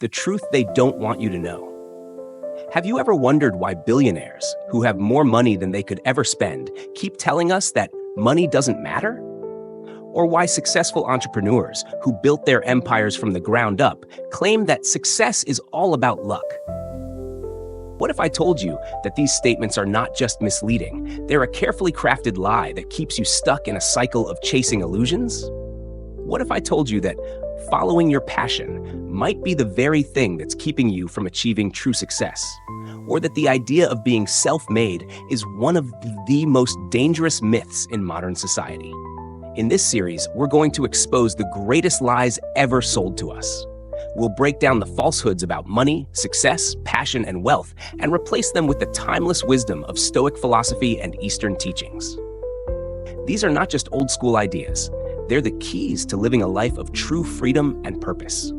the truth they don't want you to know. Have you ever wondered why billionaires, who have more money than they could ever spend, keep telling us that money doesn't matter? Or why successful entrepreneurs, who built their empires from the ground up, claim that success is all about luck? What if I told you that these statements are not just misleading, they're a carefully crafted lie that keeps you stuck in a cycle of chasing illusions? What if I told you that following your passion might be the very thing that's keeping you from achieving true success? Or that the idea of being self-made is one of the most dangerous myths in modern society? In this series, we're going to expose the greatest lies ever sold to us. We'll break down the falsehoods about money, success, passion, and wealth, and replace them with the timeless wisdom of Stoic philosophy and Eastern teachings. These are not just old-school ideas. They're the keys to living a life of true freedom and purpose.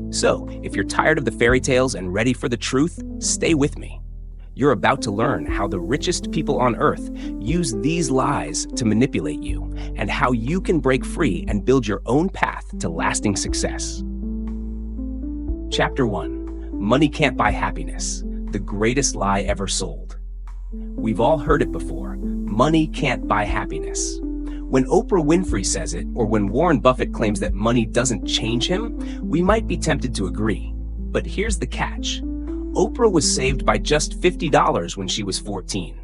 So, if you're tired of the fairy tales and ready for the truth, stay with me. You're about to learn how the richest people on earth use these lies to manipulate you, and how you can break free and build your own path to lasting success. Chapter 1. Money can't buy happiness, the greatest lie ever sold. We've all heard it before. Money can't buy happiness. When Oprah Winfrey says it, or when Warren Buffett claims that money doesn't change him, we might be tempted to agree. But here's the catch. Oprah was saved by just $50 when she was 14.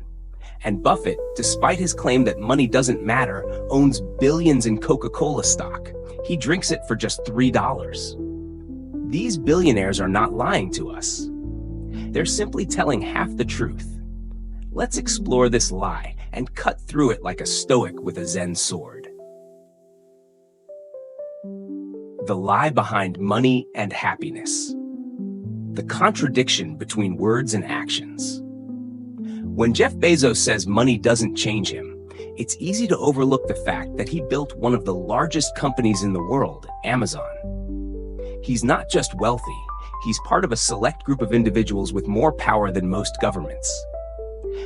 And Buffett, despite his claim that money doesn't matter, owns billions in Coca-Cola stock. He drinks it for just $3. These billionaires are not lying to us. They're simply telling half the truth. Let's explore this lie and cut through it like a Stoic with a Zen sword. The lie behind money and happiness. The contradiction between words and actions. When Jeff Bezos says money doesn't change him, it's easy to overlook the fact that he built one of the largest companies in the world, Amazon. He's not just wealthy, he's part of a select group of individuals with more power than most governments.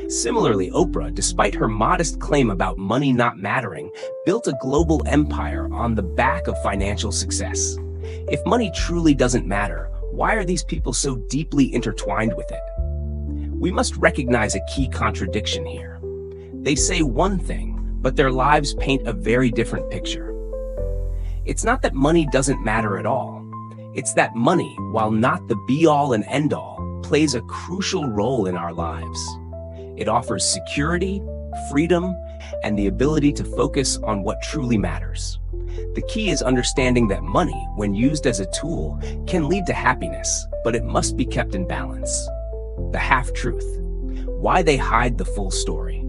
Similarly, Oprah, despite her modest claim about money not mattering, built a global empire on the back of financial success. If money truly doesn't matter, why are these people so deeply intertwined with it? We must recognize a key contradiction here. They say one thing, but their lives paint a very different picture. It's not that money doesn't matter at all. It's that money, while not the be-all and end-all, plays a crucial role in our lives. It offers security, freedom, and the ability to focus on what truly matters. The key is understanding that money, when used as a tool, can lead to happiness, but it must be kept in balance. The half-truth. Why they hide the full story.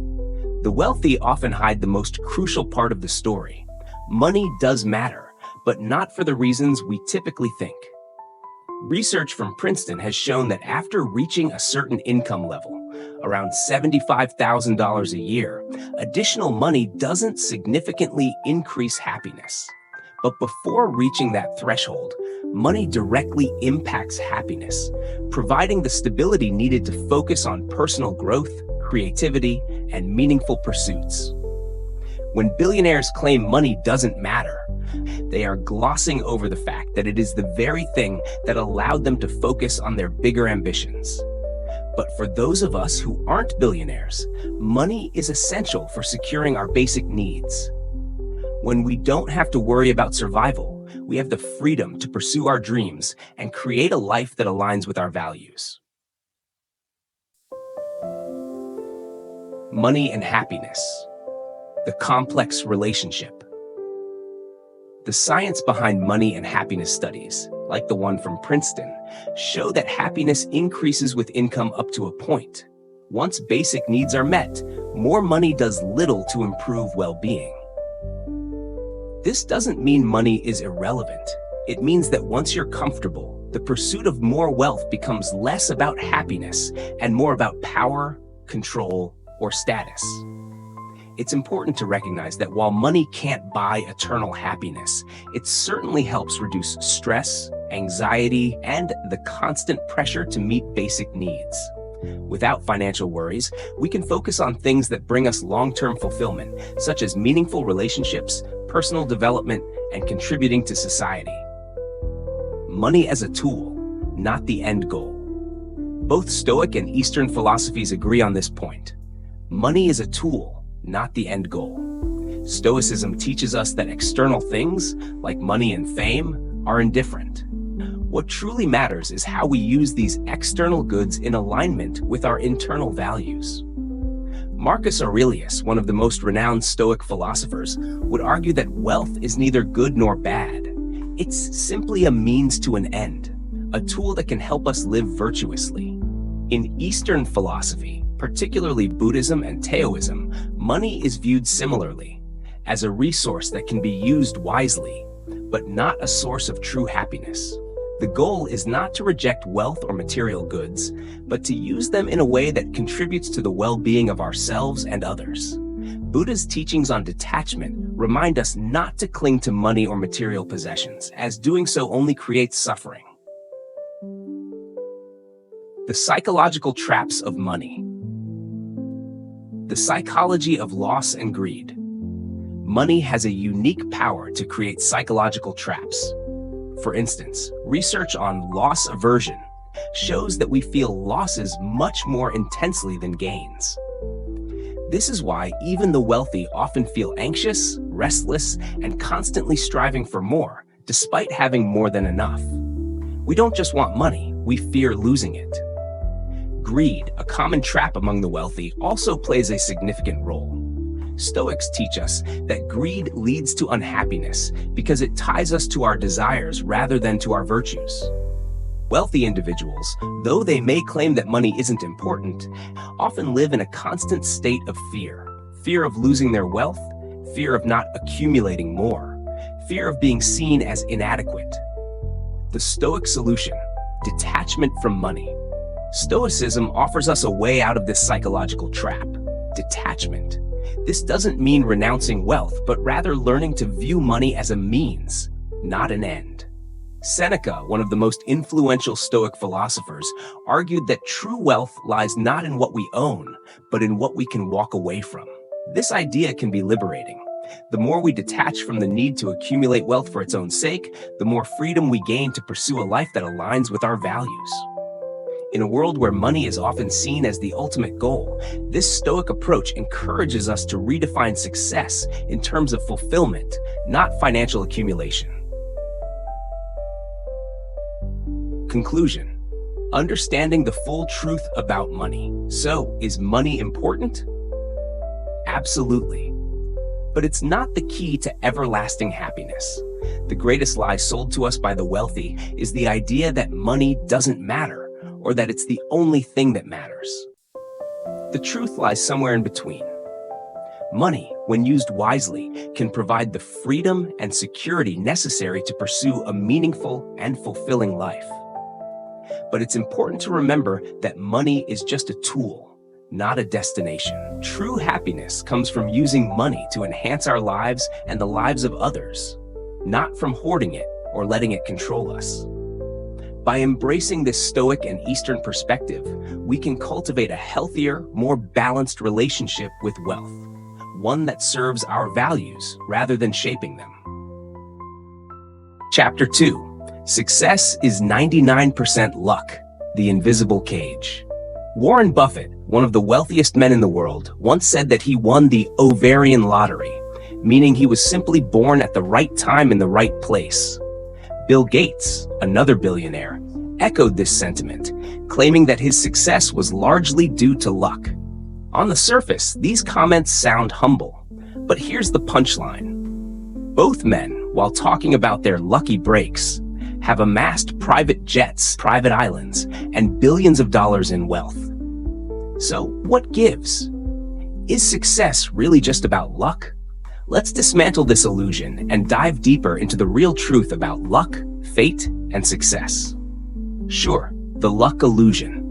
The wealthy often hide the most crucial part of the story. Money does matter, but not for the reasons we typically think. Research from Princeton has shown that after reaching a certain income level, around $75,000 a year, additional money doesn't significantly increase happiness. But before reaching that threshold, money directly impacts happiness, providing the stability needed to focus on personal growth, creativity, and meaningful pursuits. When billionaires claim money doesn't matter, they are glossing over the fact that it is the very thing that allowed them to focus on their bigger ambitions. But for those of us who aren't billionaires, money is essential for securing our basic needs. When we don't have to worry about survival, we have the freedom to pursue our dreams and create a life that aligns with our values. Money and happiness. The complex relationship. The science behind money and happiness studies, like the one from Princeton, show that happiness increases with income up to a point. Once basic needs are met, more money does little to improve well-being. This doesn't mean money is irrelevant. It means that once you're comfortable, the pursuit of more wealth becomes less about happiness and more about power, control, or status. It's important to recognize that while money can't buy eternal happiness, it certainly helps reduce stress, anxiety, and the constant pressure to meet basic needs. Without financial worries, we can focus on things that bring us long-term fulfillment, such as meaningful relationships, personal development, and contributing to society. Money as a tool. not the end goal. Both Stoic and Eastern philosophies agree on this point. Money is a tool, not the end goal. Stoicism teaches us that external things, like money and fame, are indifferent. What truly matters is how we use these external goods in alignment with our internal values. Marcus Aurelius, one of the most renowned Stoic philosophers, would argue that wealth is neither good nor bad. It's simply a means to an end, a tool that can help us live virtuously. In Eastern philosophy, particularly Buddhism and Taoism, money is viewed similarly, as a resource that can be used wisely, but not a source of true happiness. The goal is not to reject wealth or material goods, but to use them in a way that contributes to the well-being of ourselves and others. Buddha's teachings on detachment remind us not to cling to money or material possessions, as doing so only creates suffering. The psychological traps of money. The psychology of loss and greed. Money has a unique power to create psychological traps. For instance, research on loss aversion shows that we feel losses much more intensely than gains. This is why even the wealthy often feel anxious, restless, and constantly striving for more, despite having more than enough. We don't just want money, we fear losing it. Greed, a common trap among the wealthy, also plays a significant role. Stoics teach us that greed leads to unhappiness because it ties us to our desires rather than to our virtues. Wealthy individuals, though they may claim that money isn't important, often live in a constant state of fear. Fear of losing their wealth, fear of not accumulating more, fear of being seen as inadequate. The Stoic solution: detachment from money. Stoicism offers us a way out of this psychological trap: detachment. This doesn't mean renouncing wealth, but rather learning to view money as a means, not an end. Seneca, one of the most influential Stoic philosophers, argued that true wealth lies not in what we own, but in what we can walk away from. This idea can be liberating. The more we detach from the need to accumulate wealth for its own sake, the more freedom we gain to pursue a life that aligns with our values. In a world where money is often seen as the ultimate goal, this Stoic approach encourages us to redefine success in terms of fulfillment, not financial accumulation. Conclusion: understanding the full truth about money. So, is money important? Absolutely. But it's not the key to everlasting happiness. The greatest lie sold to us by the wealthy is the idea that money doesn't matter, or that it's the only thing that matters. The truth lies somewhere in between. Money, when used wisely, can provide the freedom and security necessary to pursue a meaningful and fulfilling life. But it's important to remember that money is just a tool, not a destination. True happiness comes from using money to enhance our lives and the lives of others, not from hoarding it or letting it control us. By embracing this Stoic and Eastern perspective, we can cultivate a healthier, more balanced relationship with wealth, one that serves our values rather than shaping them. Chapter 2: Success is 99% luck, the invisible cage. Warren Buffett, one of the wealthiest men in the world, once said that he won the ovarian lottery, meaning he was simply born at the right time in the right place. Bill Gates, another billionaire, echoed this sentiment, claiming that his success was largely due to luck. On the surface, these comments sound humble, but here's the punchline. Both men, while talking about their lucky breaks, have amassed private jets, private islands, and billions of dollars in wealth. So, what gives? Is success really just about luck? Let's dismantle this illusion and dive deeper into the real truth about luck, fate, and success. Sure, the luck illusion.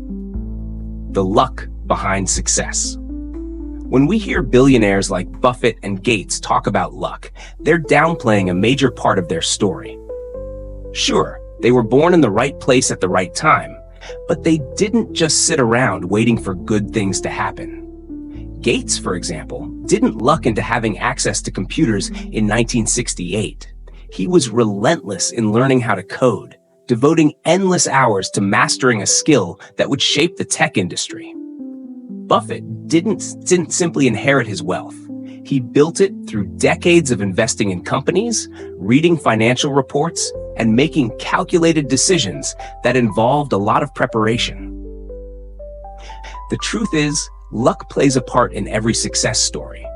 The luck behind success. When we hear billionaires like Buffett and Gates talk about luck, they're downplaying a major part of their story. Sure, they were born in the right place at the right time, but they didn't just sit around waiting for good things to happen. Gates, for example, didn't luck into having access to computers in 1968. He was relentless in learning how to code, devoting endless hours to mastering a skill that would shape the tech industry. Buffett didn't simply inherit his wealth. He built it through decades of investing in companies, reading financial reports, and making calculated decisions that involved a lot of preparation. The truth is, luck plays a part in every success story,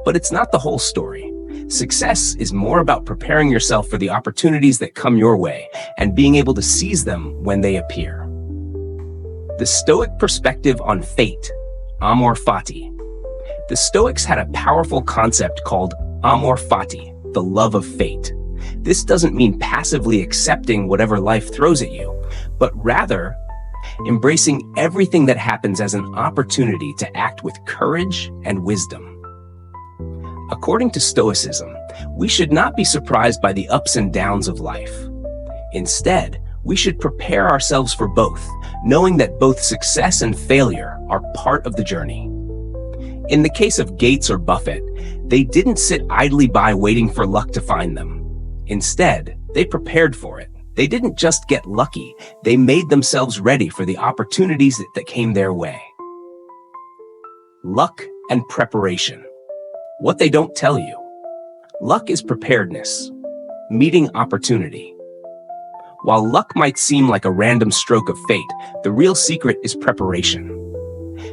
but it's not the whole story. Success is more about preparing yourself for the opportunities that come your way and being able to seize them when they appear. The Stoic perspective on fate, amor fati. The Stoics had a powerful concept called amor fati, the love of fate. This doesn't mean passively accepting whatever life throws at you, but rather embracing everything that happens as an opportunity to act with courage and wisdom. According to Stoicism, we should not be surprised by the ups and downs of life. Instead, we should prepare ourselves for both, knowing that both success and failure are part of the journey. In the case of Gates or Buffett, they didn't sit idly by waiting for luck to find them. Instead, they prepared for it. They didn't just get lucky, they made themselves ready for the opportunities that came their way. Luck and preparation. What they don't tell you. Luck is preparedness, meeting opportunity. While luck might seem like a random stroke of fate, the real secret is preparation.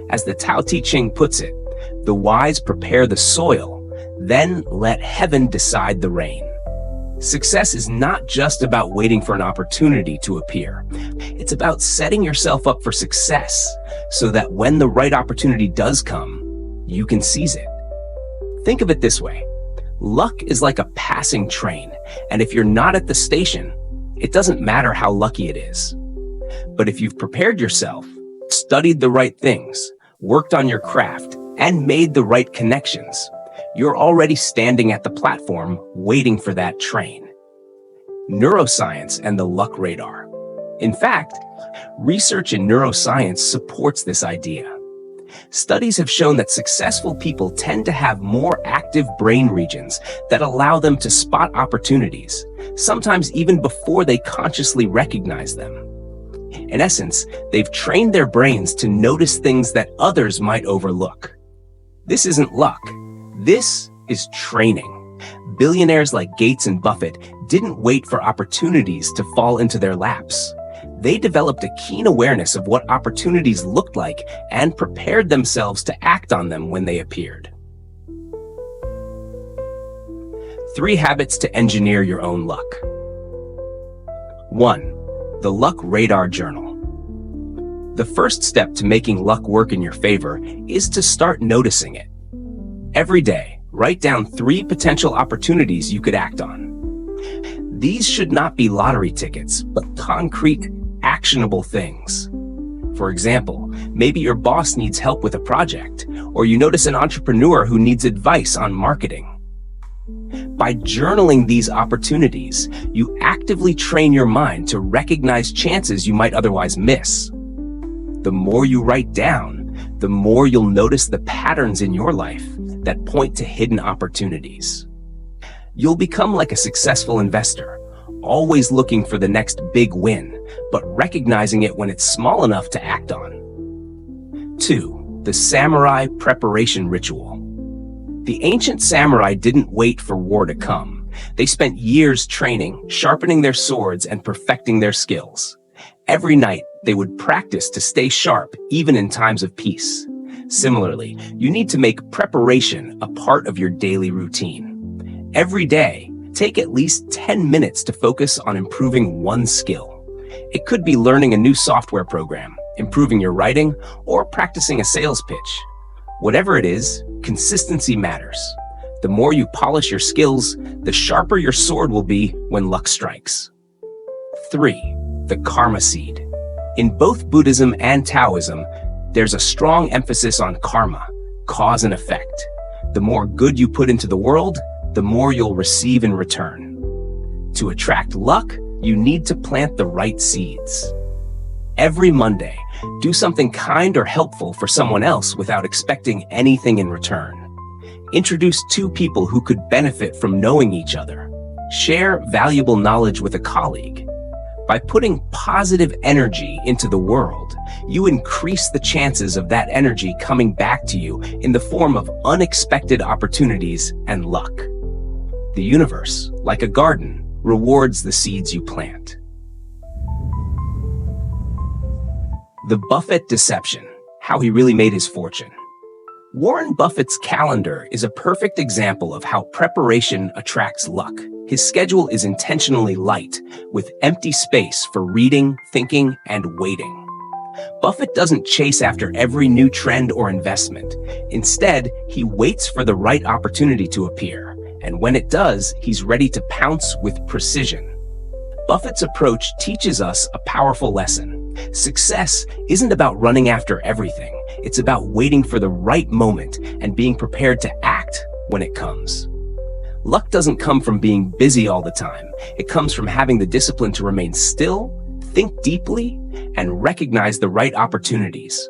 As the Tao Te Ching puts it, the wise prepare the soil, then let heaven decide the rain. Success is not just about waiting for an opportunity to appear. It's about setting yourself up for success so that when the right opportunity does come, you can seize it. Think of it this way. Luck is like a passing train, and if you're not at the station, it doesn't matter how lucky it is. But if you've prepared yourself, studied the right things, worked on your craft, and made the right connections, you're already standing at the platform waiting for that train. Neuroscience and the luck radar. In fact, research in neuroscience supports this idea. Studies have shown that successful people tend to have more active brain regions that allow them to spot opportunities, sometimes even before they consciously recognize them. In essence, they've trained their brains to notice things that others might overlook. This isn't luck. This is training. Billionaires like Gates and Buffett didn't wait for opportunities to fall into their laps. They developed a keen awareness of what opportunities looked like and prepared themselves to act on them when they appeared. 3 habits to engineer your own luck. 1. The Luck Radar Journal. The first step to making luck work in your favor is to start noticing it. Every day, write down 3 potential opportunities you could act on. These should not be lottery tickets, but concrete, actionable things. For example, maybe your boss needs help with a project, or you notice an entrepreneur who needs advice on marketing. By journaling these opportunities, you actively train your mind to recognize chances you might otherwise miss. The more you write down, the more you'll notice the patterns in your life that point to hidden opportunities. You'll become like a successful investor, always looking for the next big win, but recognizing it when it's small enough to act on. 2. The Samurai Preparation Ritual. The ancient samurai didn't wait for war to come. They spent years training, sharpening their swords, and perfecting their skills. Every night, they would practice to stay sharp, even in times of peace. Similarly, you need to make preparation a part of your daily routine. Every day, take at least 10 minutes to focus on improving one skill. It could be learning a new software program, improving your writing, or practicing a sales pitch. Whatever it is, consistency matters. The more you polish your skills, the sharper your sword will be when luck strikes. 3. The Karma Seed. In both Buddhism and Taoism, there's a strong emphasis on karma, cause and effect. The more good you put into the world, the more you'll receive in return. To attract luck, you need to plant the right seeds. Every Monday, do something kind or helpful for someone else without expecting anything in return. Introduce 2 people who could benefit from knowing each other. Share valuable knowledge with a colleague. By putting positive energy into the world, you increase the chances of that energy coming back to you in the form of unexpected opportunities and luck. The universe, like a garden, rewards the seeds you plant. The Buffett Deception: How He Really Made His Fortune. Warren Buffett's calendar is a perfect example of how preparation attracts luck. His schedule is intentionally light, with empty space for reading, thinking, and waiting. Buffett doesn't chase after every new trend or investment. Instead, he waits for the right opportunity to appear, and when it does, he's ready to pounce with precision. Buffett's approach teaches us a powerful lesson. Success isn't about running after everything. It's about waiting for the right moment and being prepared to act when it comes. Luck doesn't come from being busy all the time. It comes from having the discipline to remain still, think deeply, and recognize the right opportunities.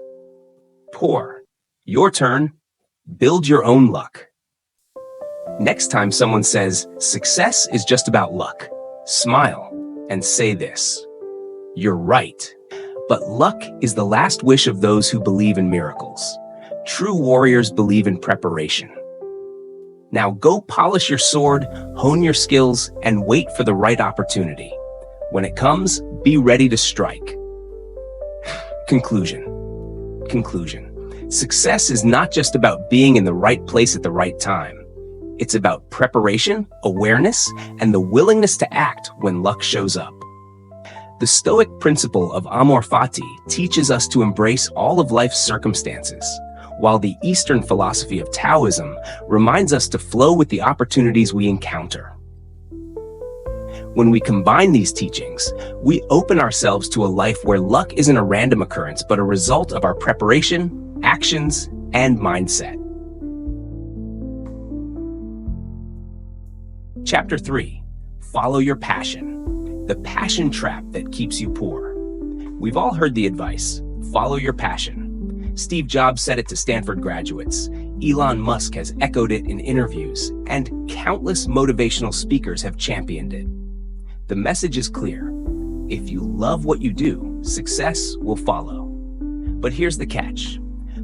Poor. Your turn. Build your own luck. Next time someone says, "Success is just about luck," smile and say this: "You're right. But luck is the last wish of those who believe in miracles. True warriors believe in preparation." Now go polish your sword, hone your skills, and wait for the right opportunity. When it comes, be ready to strike. Conclusion. Success is not just about being in the right place at the right time. It's about preparation, awareness, and the willingness to act when luck shows up. The Stoic principle of amor fati teaches us to embrace all of life's circumstances, while the Eastern philosophy of Taoism reminds us to flow with the opportunities we encounter. When we combine these teachings, we open ourselves to a life where luck isn't a random occurrence, but a result of our preparation, actions, and mindset. Chapter 3. Follow your passion. The passion trap that keeps you poor. We've all heard the advice: follow your passion. Steve Jobs said it to Stanford graduates. Elon Musk has echoed it in interviews, and countless motivational speakers have championed it. The message is clear: if you love what you do, success will follow. But here's the catch.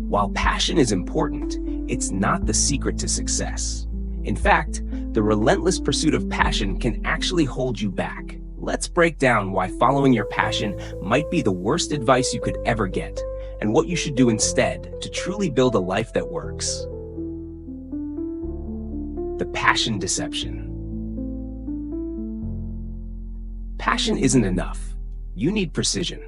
While passion is important, it's not the secret to success. In fact, the relentless pursuit of passion can actually hold you back. Let's break down why following your passion might be the worst advice you could ever get, and what you should do instead to truly build a life that works. The passion deception. Passion isn't enough. You need precision.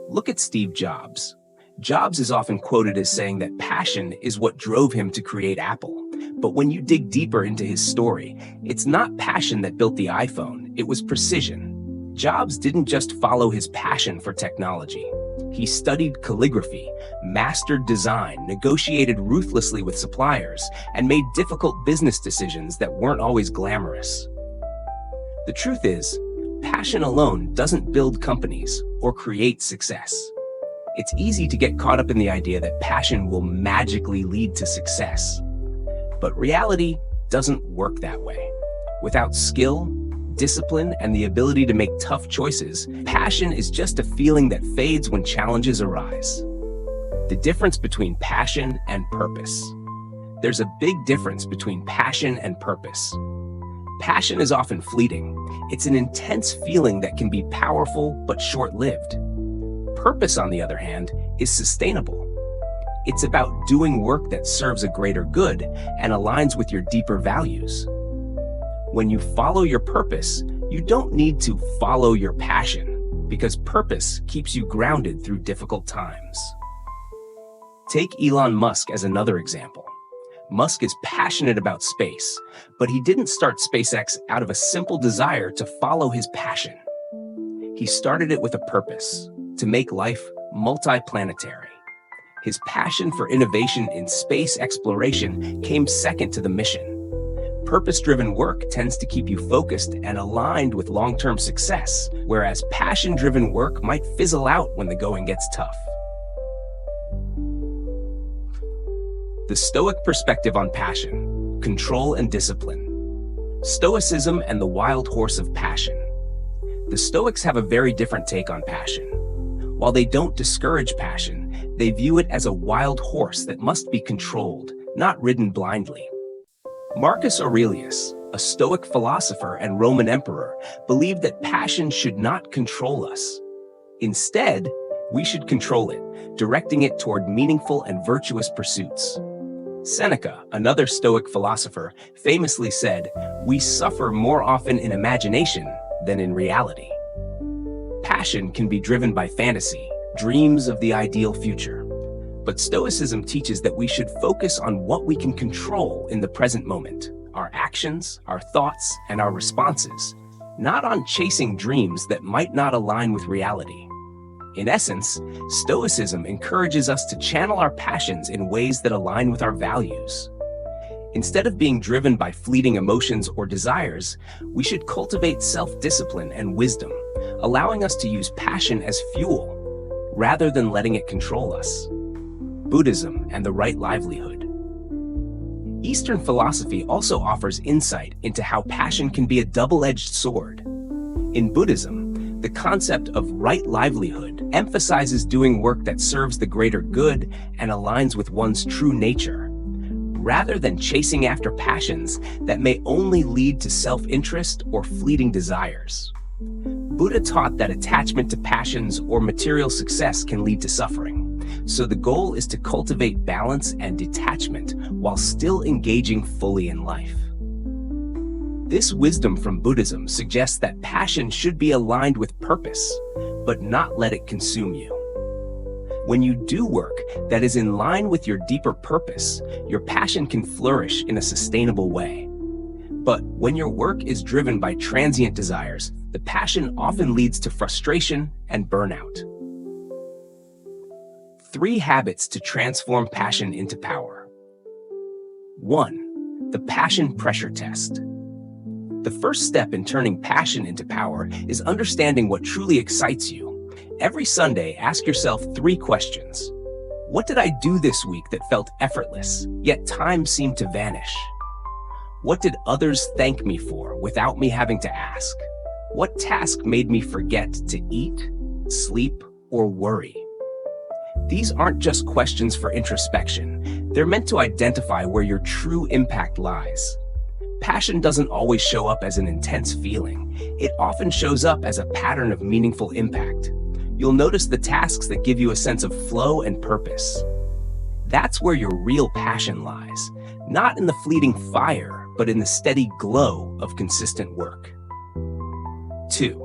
Look at Steve Jobs. Jobs is often quoted as saying that passion is what drove him to create Apple. But when you dig deeper into his story, it's not passion that built the iPhone, it was precision. Jobs didn't just follow his passion for technology. He studied calligraphy, mastered design, negotiated ruthlessly with suppliers, and made difficult business decisions that weren't always glamorous. The truth is, passion alone doesn't build companies or create success. It's easy to get caught up in the idea that passion will magically lead to success. But reality doesn't work that way. Without skill, discipline, and the ability to make tough choices, passion is just a feeling that fades when challenges arise. The difference between passion and purpose. There's a big difference between passion and purpose. Passion is often fleeting. It's an intense feeling that can be powerful but short-lived. Purpose, on the other hand, is sustainable. It's about doing work that serves a greater good and aligns with your deeper values. When you follow your purpose, you don't need to follow your passion, because purpose keeps you grounded through difficult times. Take Elon Musk as another example. Musk is passionate about space, but he didn't start SpaceX out of a simple desire to follow his passion. He started it with a purpose: to make life multiplanetary. His passion for innovation in space exploration came second to the mission. Purpose-driven work tends to keep you focused and aligned with long-term success, whereas passion-driven work might fizzle out when the going gets tough. The Stoic perspective on passion: control and discipline. Stoicism and the wild horse of passion. The Stoics have a very different take on passion. While they don't discourage passion, they view it as a wild horse that must be controlled, not ridden blindly. Marcus Aurelius, a Stoic philosopher and Roman emperor, believed that passion should not control us. Instead, we should control it, directing it toward meaningful and virtuous pursuits. Seneca, another Stoic philosopher, famously said, "We suffer more often in imagination than in reality." Passion can be driven by fantasy, dreams of the ideal future. But Stoicism teaches that we should focus on what we can control in the present moment, our actions, our thoughts, and our responses, not on chasing dreams that might not align with reality. In essence, Stoicism encourages us to channel our passions in ways that align with our values. Instead of being driven by fleeting emotions or desires, we should cultivate self-discipline and wisdom, allowing us to use passion as fuel, rather than letting it control us. Buddhism and the right livelihood. Eastern philosophy also offers insight into how passion can be a double-edged sword. In Buddhism, the concept of right livelihood emphasizes doing work that serves the greater good and aligns with one's true nature, rather than chasing after passions that may only lead to self-interest or fleeting desires. Buddha taught that attachment to passions or material success can lead to suffering, so the goal is to cultivate balance and detachment while still engaging fully in life. This wisdom from Buddhism suggests that passion should be aligned with purpose, but not let it consume you. When you do work that is in line with your deeper purpose, your passion can flourish in a sustainable way. But when your work is driven by transient desires, the passion often leads to frustration and burnout. 3 habits to transform passion into power. 1. The passion pressure test. The first step in turning passion into power is understanding what truly excites you. Every Sunday, ask yourself 3 questions. What did I do this week that felt effortless, yet time seemed to vanish? What did others thank me for without me having to ask? What task made me forget to eat, sleep, or worry? These aren't just questions for introspection. They're meant to identify where your true impact lies. Passion doesn't always show up as an intense feeling. It often shows up as a pattern of meaningful impact. You'll notice the tasks that give you a sense of flow and purpose. That's where your real passion lies, not in the fleeting fire, but in the steady glow of consistent work. 2.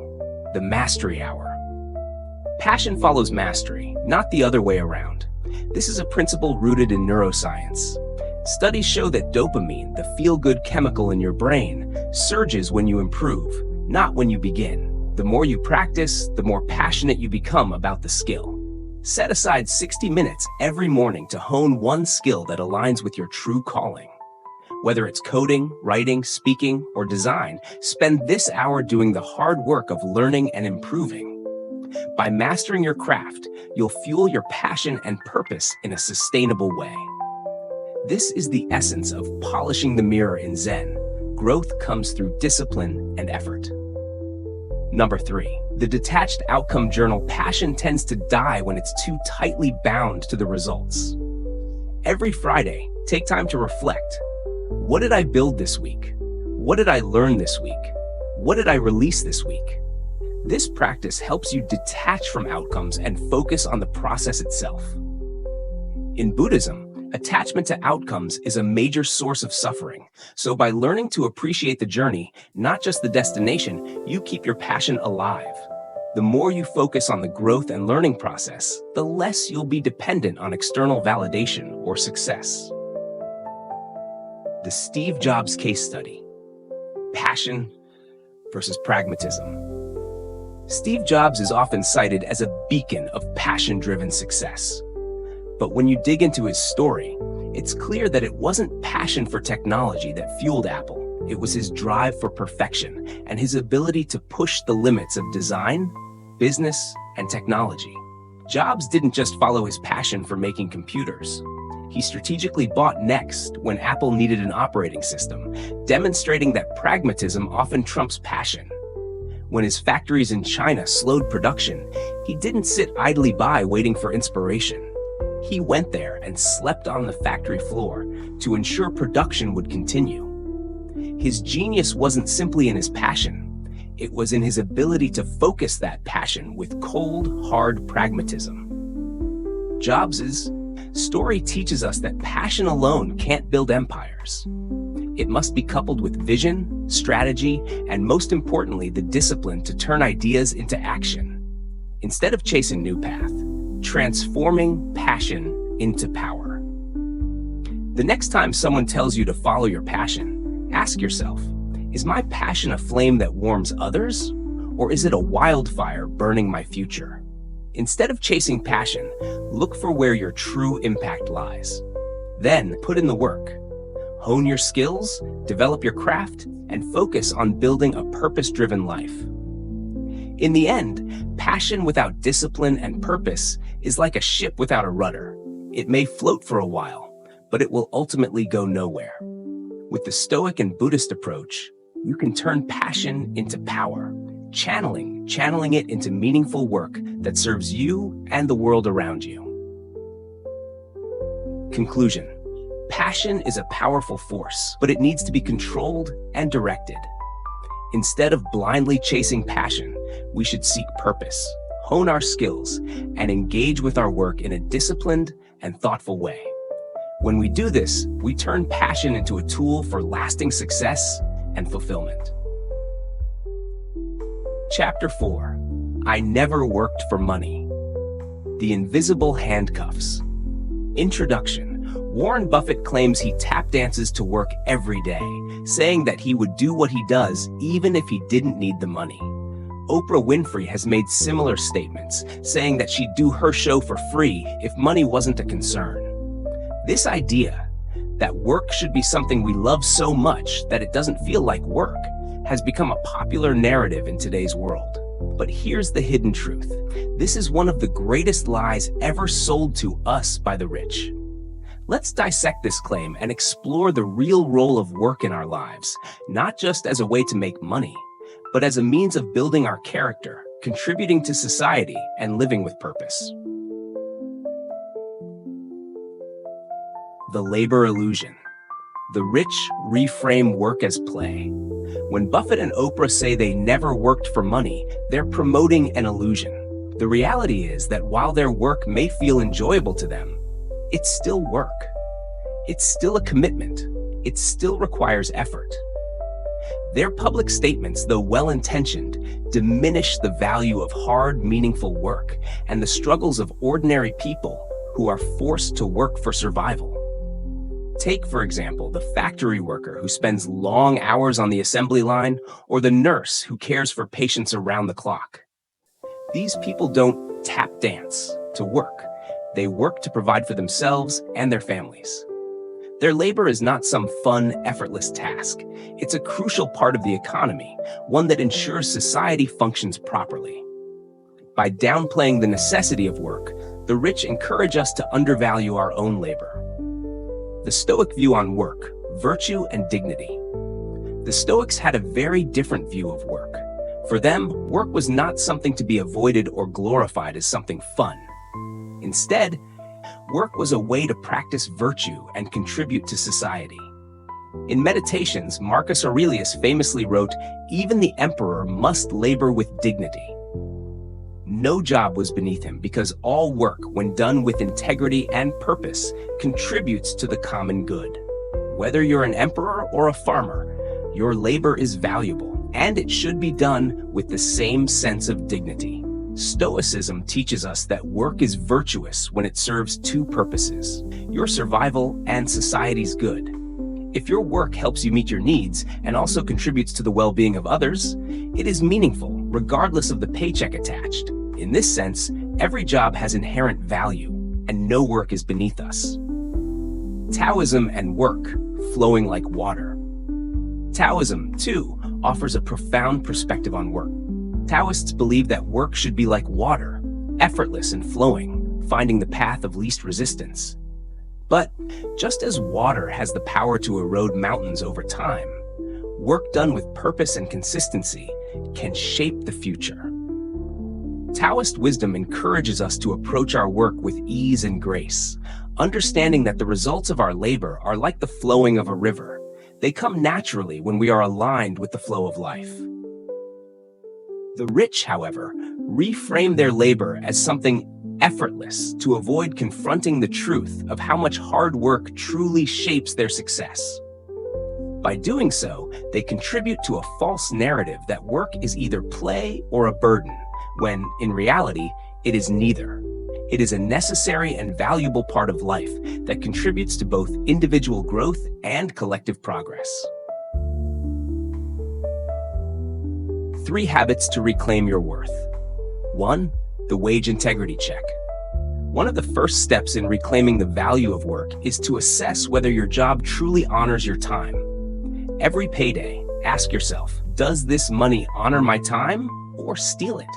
The mastery hour. Passion follows mastery, not the other way around. This is a principle rooted in neuroscience. Studies show that dopamine, the feel-good chemical in your brain, surges when you improve, not when you begin. The more you practice, the more passionate you become about the skill. Set aside 60 minutes every morning to hone one skill that aligns with your true calling. Whether it's coding, writing, speaking, or design, spend this hour doing the hard work of learning and improving. By mastering your craft, you'll fuel your passion and purpose in a sustainable way. This is the essence of polishing the mirror in Zen. Growth comes through discipline and effort. Number 3, the detached outcome journal. Passion tends to die when it's too tightly bound to the results. Every Friday, take time to reflect. What did I build this week? What did I learn this week? What did I release this week? This practice helps you detach from outcomes and focus on the process itself. In Buddhism, attachment to outcomes is a major source of suffering. So by learning to appreciate the journey, not just the destination, you keep your passion alive. The more you focus on the growth and learning process, the less you'll be dependent on external validation or success. The Steve Jobs case study. Passion versus pragmatism. Steve Jobs is often cited as a beacon of passion-driven success. But when you dig into his story, it's clear that it wasn't passion for technology that fueled Apple. It was his drive for perfection and his ability to push the limits of design, business, and technology. Jobs didn't just follow his passion for making computers. He strategically bought Next when Apple needed an operating system, demonstrating that pragmatism often trumps passion. When his factories in China slowed production, he didn't sit idly by waiting for inspiration. He went there and slept on the factory floor to ensure production would continue. His genius wasn't simply in his passion. It was in his ability to focus that passion with cold, hard pragmatism. Jobs' story teaches us that passion alone can't build empires. It must be coupled with vision, strategy, and most importantly, the discipline to turn ideas into action. Instead of chasing new path, transforming passion into power. The next time someone tells you to follow your passion, ask yourself, is my passion a flame that warms others, or is it a wildfire burning my future? Instead of chasing passion, look for where your true impact lies. Then put in the work. Hone your skills, develop your craft, and focus on building a purpose-driven life. In the end, passion without discipline and purpose is like a ship without a rudder. It may float for a while, but it will ultimately go nowhere. With the Stoic and Buddhist approach, you can turn passion into power, channeling it into meaningful work that serves you and the world around you. Conclusion. Passion is a powerful force, but it needs to be controlled and directed. Instead of blindly chasing passion, we should seek purpose, hone our skills, and engage with our work in a disciplined and thoughtful way. When we do this, we turn passion into a tool for lasting success and fulfillment. Chapter 4. I never worked for money. The invisible handcuffs. Introduction. Warren Buffett claims he tap dances to work every day, saying that he would do what he does even if he didn't need the money. Oprah Winfrey has made similar statements, saying that she'd do her show for free if money wasn't a concern. This idea that work should be something we love so much that it doesn't feel like work has become a popular narrative in today's world. But here's the hidden truth. This is one of the greatest lies ever sold to us by the rich. Let's dissect this claim and explore the real role of work in our lives, not just as a way to make money, but as a means of building our character, contributing to society, and living with purpose. The labor illusion. The rich reframe work as play. When Buffett and Oprah say they never worked for money, they're promoting an illusion. The reality is that while their work may feel enjoyable to them, it's still work. It's still a commitment. It still requires effort. Their public statements, though well-intentioned, diminish the value of hard, meaningful work and the struggles of ordinary people who are forced to work for survival. Take, for example, the factory worker who spends long hours on the assembly line, or the nurse who cares for patients around the clock. These people don't tap dance to work. They work to provide for themselves and their families. Their labor is not some fun, effortless task. It's a crucial part of the economy, one that ensures society functions properly. By downplaying the necessity of work, the rich encourage us to undervalue our own labor. The Stoic view on work, virtue, and dignity. The Stoics had a very different view of work. For them, work was not something to be avoided or glorified as something fun. Instead, work was a way to practice virtue and contribute to society. In Meditations, Marcus Aurelius famously wrote, "Even the emperor must labor with dignity." No job was beneath him because all work, when done with integrity and purpose, contributes to the common good. Whether you're an emperor or a farmer, your labor is valuable, and it should be done with the same sense of dignity. Stoicism teaches us that work is virtuous when it serves two purposes: your survival and society's good. If your work helps you meet your needs and also contributes to the well-being of others, it is meaningful, regardless of the paycheck attached. In this sense, every job has inherent value, and no work is beneath us. Taoism and work flowing like water. Taoism, too, offers a profound perspective on work. Taoists believe that work should be like water, effortless and flowing, finding the path of least resistance. But just as water has the power to erode mountains over time, work done with purpose and consistency can shape the future. Taoist wisdom encourages us to approach our work with ease and grace, understanding that the results of our labor are like the flowing of a river. They come naturally when we are aligned with the flow of life. The rich, however, reframe their labor as something effortless to avoid confronting the truth of how much hard work truly shapes their success. By doing so, they contribute to a false narrative that work is either play or a burden, when, in reality, it is neither. It is a necessary and valuable part of life that contributes to both individual growth and collective progress. 3 habits to reclaim your worth. 1. The wage integrity check. One of the first steps in reclaiming the value of work is to assess whether your job truly honors your time. Every payday, ask yourself, does this money honor my time or steal it?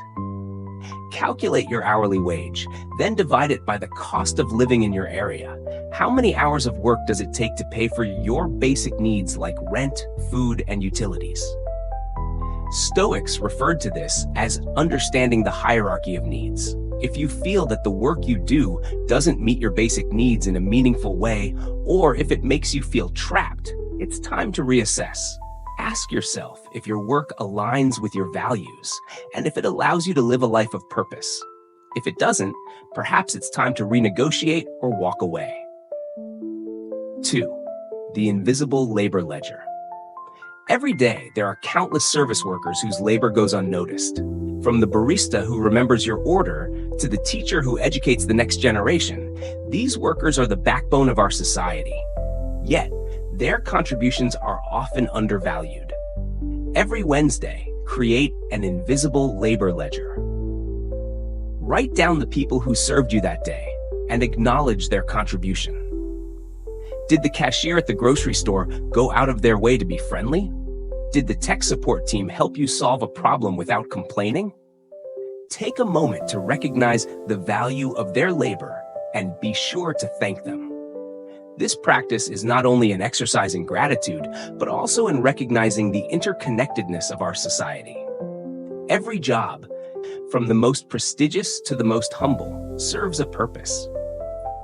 Calculate your hourly wage, then divide it by the cost of living in your area. How many hours of work does it take to pay for your basic needs like rent, food, and utilities? Stoics referred to this as understanding the hierarchy of needs. If you feel that the work you do doesn't meet your basic needs in a meaningful way, or if it makes you feel trapped, it's time to reassess. Ask yourself if your work aligns with your values and if it allows you to live a life of purpose. If it doesn't, perhaps it's time to renegotiate or walk away. 2. The invisible labor ledger. Every day, there are countless service workers whose labor goes unnoticed. From the barista who remembers your order to the teacher who educates the next generation, these workers are the backbone of our society. Yet, their contributions are often undervalued. Every Wednesday, create an invisible labor ledger. Write down the people who served you that day and acknowledge their contribution. Did the cashier at the grocery store go out of their way to be friendly? Did the tech support team help you solve a problem without complaining? Take a moment to recognize the value of their labor and be sure to thank them. This practice is not only an exercise in gratitude, but also in recognizing the interconnectedness of our society. Every job, from the most prestigious to the most humble, serves a purpose.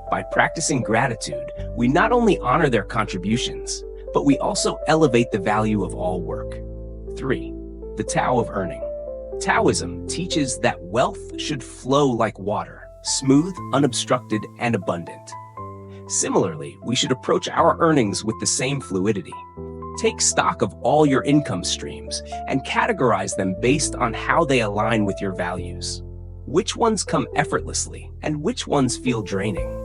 By practicing gratitude, we not only honor their contributions, but we also elevate the value of all work. 3. The Tao of earning. Taoism teaches that wealth should flow like water, smooth, unobstructed, and abundant. Similarly, we should approach our earnings with the same fluidity. Take stock of all your income streams and categorize them based on how they align with your values. Which ones come effortlessly and which ones feel draining?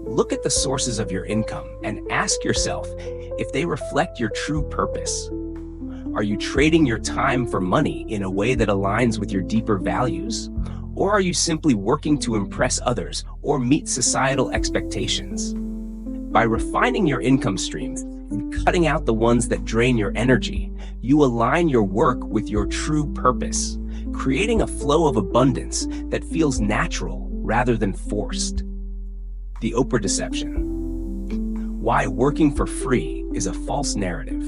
Look at the sources of your income and ask yourself if they reflect your true purpose. Are you trading your time for money in a way that aligns with your deeper values? Or are you simply working to impress others or meet societal expectations? By refining your income streams and cutting out the ones that drain your energy, you align your work with your true purpose, creating a flow of abundance that feels natural rather than forced. The Oprah deception. Why working for free is a false narrative.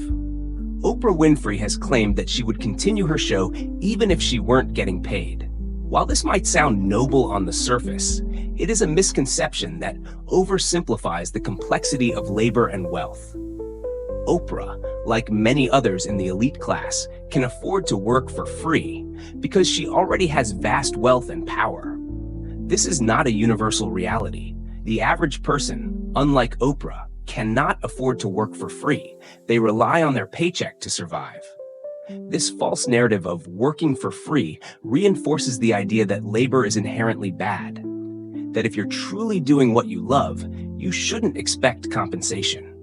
Oprah Winfrey has claimed that she would continue her show even if she weren't getting paid. While this might sound noble on the surface, it is a misconception that oversimplifies the complexity of labor and wealth. Oprah, like many others in the elite class, can afford to work for free because she already has vast wealth and power. This is not a universal reality. The average person, unlike Oprah, cannot afford to work for free. They rely on their paycheck to survive. This false narrative of working for free reinforces the idea that labor is inherently bad, that if you're truly doing what you love, you shouldn't expect compensation.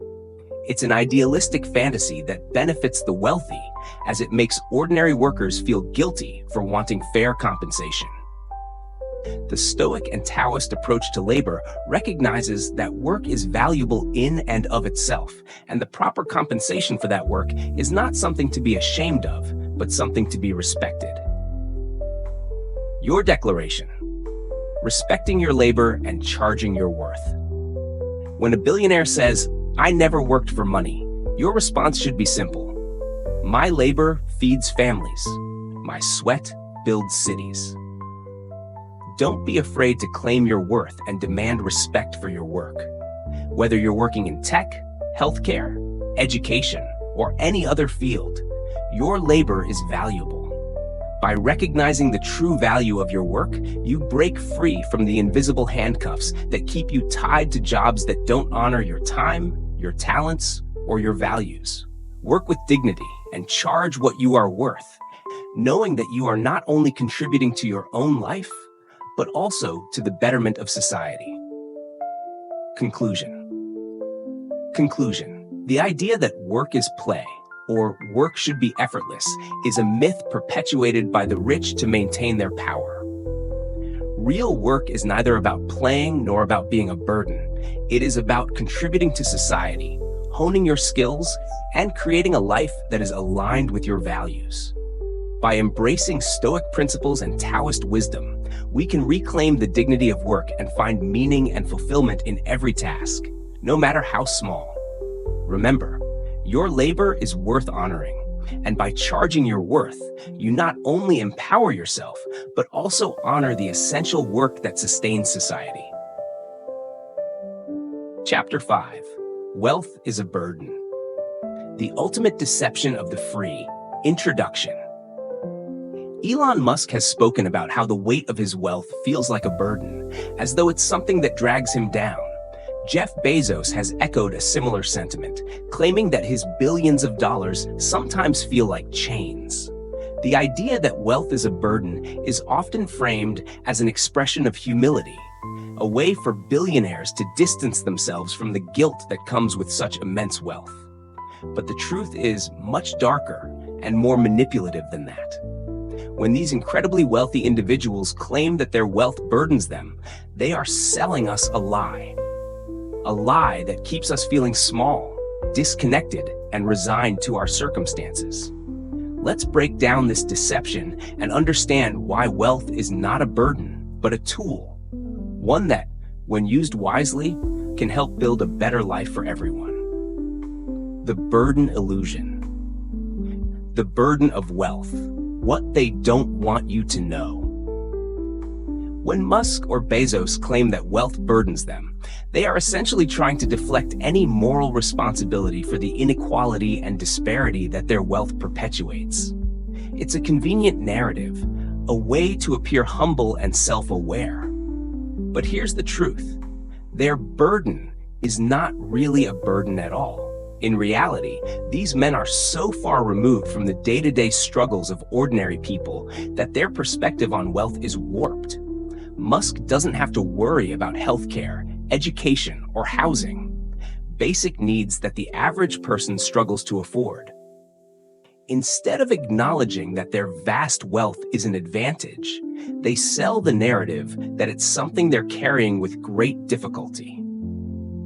It's an idealistic fantasy that benefits the wealthy, as it makes ordinary workers feel guilty for wanting fair compensation. The Stoic and Taoist approach to labor recognizes that work is valuable in and of itself, and the proper compensation for that work is not something to be ashamed of, but something to be respected. Your declaration: respecting your labor and charging your worth. When a billionaire says, "I never worked for money," your response should be simple. My labor feeds families. My sweat builds cities. Don't be afraid to claim your worth and demand respect for your work. Whether you're working in tech, healthcare, education, or any other field, your labor is valuable. By recognizing the true value of your work, you break free from the invisible handcuffs that keep you tied to jobs that don't honor your time, your talents, or your values. Work with dignity and charge what you are worth, knowing that you are not only contributing to your own life, but also to the betterment of society. Conclusion. The idea that work is play, or work should be effortless, is a myth perpetuated by the rich to maintain their power. Real work is neither about playing nor about being a burden. It is about contributing to society, honing your skills, and creating a life that is aligned with your values. By embracing Stoic principles and Taoist wisdom, we can reclaim the dignity of work and find meaning and fulfillment in every task, no matter how small. Remember, your labor is worth honoring, and by charging your worth, you not only empower yourself, but also honor the essential work that sustains society. Chapter 5. Wealth is a Burden. The Ultimate Deception of the Free. Introduction. Elon Musk has spoken about how the weight of his wealth feels like a burden, as though it's something that drags him down. Jeff Bezos has echoed a similar sentiment, claiming that his billions of dollars sometimes feel like chains. The idea that wealth is a burden is often framed as an expression of humility, a way for billionaires to distance themselves from the guilt that comes with such immense wealth. But the truth is much darker and more manipulative than that. When these incredibly wealthy individuals claim that their wealth burdens them, they are selling us a lie that keeps us feeling small, disconnected, and resigned to our circumstances. Let's break down this deception and understand why wealth is not a burden, but a tool. One that, when used wisely, can help build a better life for everyone. The burden illusion. The burden of wealth. What they don't want you to know. When Musk or Bezos claim that wealth burdens them, they are essentially trying to deflect any moral responsibility for the inequality and disparity that their wealth perpetuates. It's a convenient narrative, a way to appear humble and self-aware. But here's the truth. Their burden is not really a burden at all. In reality, these men are so far removed from the day-to-day struggles of ordinary people that their perspective on wealth is warped. Musk doesn't have to worry about healthcare, education, or housing, basic needs that the average person struggles to afford. Instead of acknowledging that their vast wealth is an advantage, they sell the narrative that it's something they're carrying with great difficulty.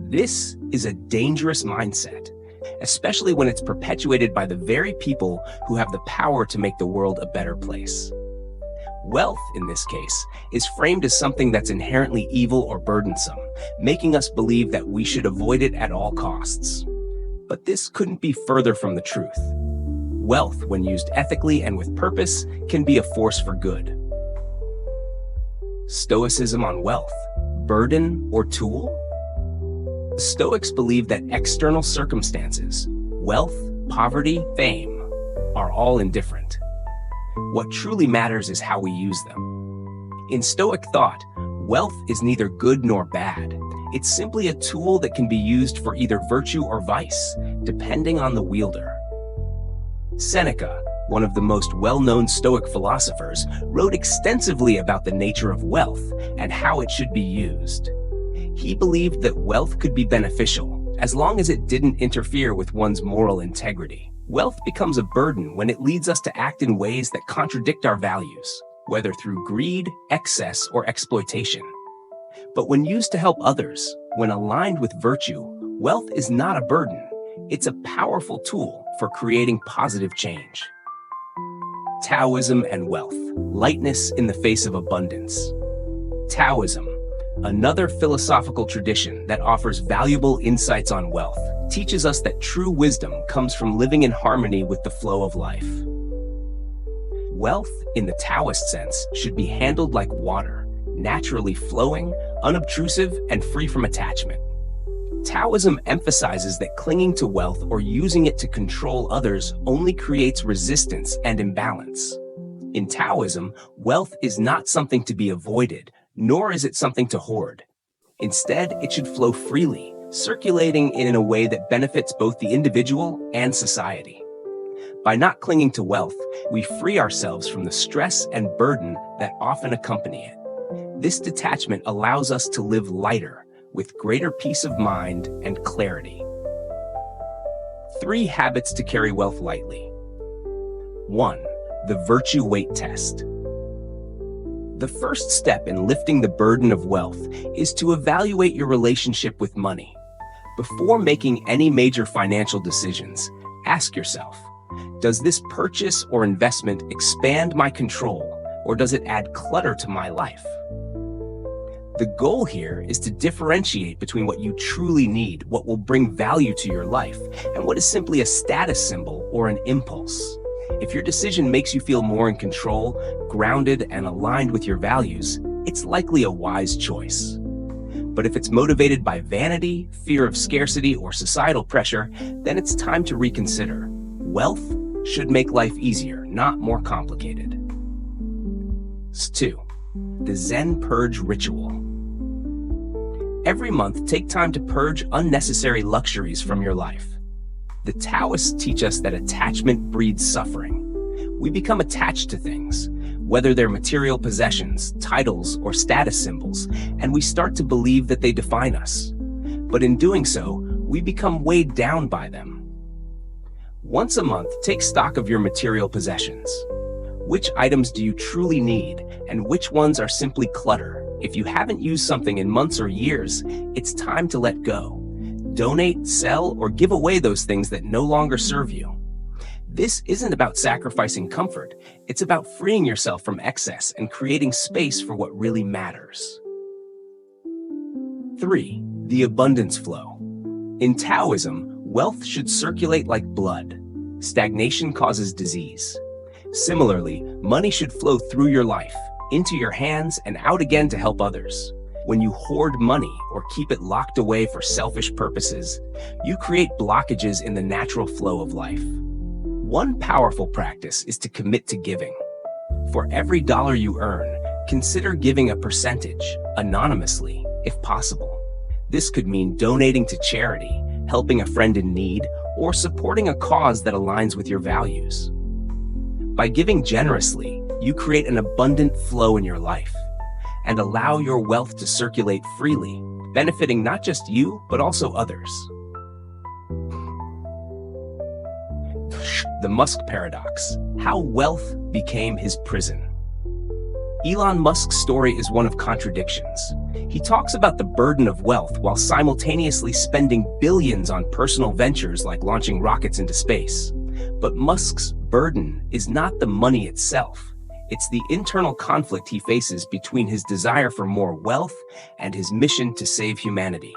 This is a dangerous mindset, especially when it's perpetuated by the very people who have the power to make the world a better place. Wealth, in this case, is framed as something that's inherently evil or burdensome, making us believe that we should avoid it at all costs. But this couldn't be further from the truth. Wealth, when used ethically and with purpose, can be a force for good. Stoicism on wealth, burden or tool? The Stoics believe that external circumstances, wealth, poverty, fame, are all indifferent. What truly matters is how we use them. In Stoic thought, wealth is neither good nor bad. It's simply a tool that can be used for either virtue or vice, depending on the wielder. Seneca, one of the most well-known Stoic philosophers, wrote extensively about the nature of wealth and how it should be used. He believed that wealth could be beneficial, as long as it didn't interfere with one's moral integrity. Wealth becomes a burden when it leads us to act in ways that contradict our values, whether through greed, excess, or exploitation. But when used to help others, when aligned with virtue, wealth is not a burden. It's a powerful tool for creating positive change. Taoism and wealth, lightness in the face of abundance. Taoism, Another philosophical tradition that offers valuable insights on wealth teaches us that true wisdom comes from living in harmony with the flow of life. Wealth, in the Taoist sense, should be handled like water, naturally flowing, unobtrusive, and free from attachment. Taoism emphasizes that clinging to wealth or using it to control others only creates resistance and imbalance. In Taoism, wealth is not something to be avoided, nor is it something to hoard. Instead, it should flow freely, circulating in a way that benefits both the individual and society. By not clinging to wealth, we free ourselves from the stress and burden that often accompany it. This detachment allows us to live lighter, with greater peace of mind and clarity. 3 habits to carry wealth lightly. 1. The virtue weight test. The first step in lifting the burden of wealth is to evaluate your relationship with money. Before making any major financial decisions, ask yourself, does this purchase or investment expand my control, or does it add clutter to my life? The goal here is to differentiate between what you truly need, what will bring value to your life, and what is simply a status symbol or an impulse. If your decision makes you feel more in control, grounded, and aligned with your values, it's likely a wise choice. But if it's motivated by vanity, fear of scarcity, or societal pressure, then it's time to reconsider. Wealth should make life easier, not more complicated. 2. The Zen Purge Ritual. Every month, take time to purge unnecessary luxuries from your life. The Taoists teach us that attachment breeds suffering. We become attached to things, whether they're material possessions, titles, or status symbols, and we start to believe that they define us. But in doing so, we become weighed down by them. Once a month, take stock of your material possessions. Which items do you truly need, and which ones are simply clutter? If you haven't used something in months or years, it's time to let go. Donate, sell, or give away those things that no longer serve you. This isn't about sacrificing comfort. It's about freeing yourself from excess and creating space for what really matters. 3. The abundance flow. In Taoism, wealth should circulate like blood. Stagnation causes disease. Similarly, money should flow through your life, into your hands, and out again to help others. When you hoard money or keep it locked away for selfish purposes, you create blockages in the natural flow of life. One powerful practice is to commit to giving. For every dollar you earn, consider giving a percentage, anonymously, if possible. This could mean donating to charity, helping a friend in need, or supporting a cause that aligns with your values. By giving generously, you create an abundant flow in your life and allow your wealth to circulate freely, benefiting not just you, but also others. The Musk paradox: how wealth became his prison. Elon Musk's story is one of contradictions. He talks about the burden of wealth while simultaneously spending billions on personal ventures like launching rockets into space. But Musk's burden is not the money itself. It's the internal conflict he faces between his desire for more wealth and his mission to save humanity.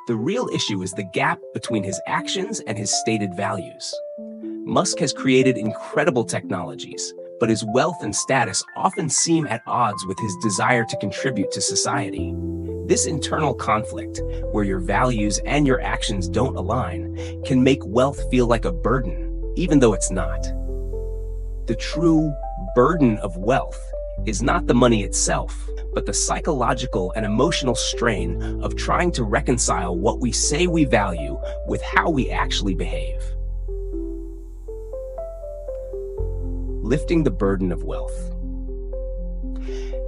The real issue is the gap between his actions and his stated values. Musk has created incredible technologies, but his wealth and status often seem at odds with his desire to contribute to society. This internal conflict, where your values and your actions don't align, can make wealth feel like a burden, even though it's not. The true burden of wealth is not the money itself, but the psychological and emotional strain of trying to reconcile what we say we value with how we actually behave. Lifting the burden of wealth.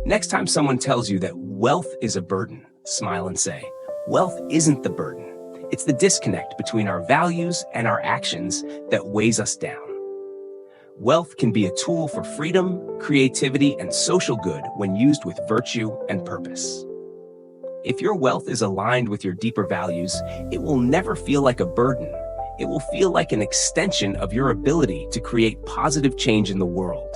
Next time someone tells you that wealth is a burden, smile and say, wealth isn't the burden. It's the disconnect between our values and our actions that weighs us down. Wealth can be a tool for freedom, creativity, and social good when used with virtue and purpose. If your wealth is aligned with your deeper values, it will never feel like a burden. It will feel like an extension of your ability to create positive change in the world.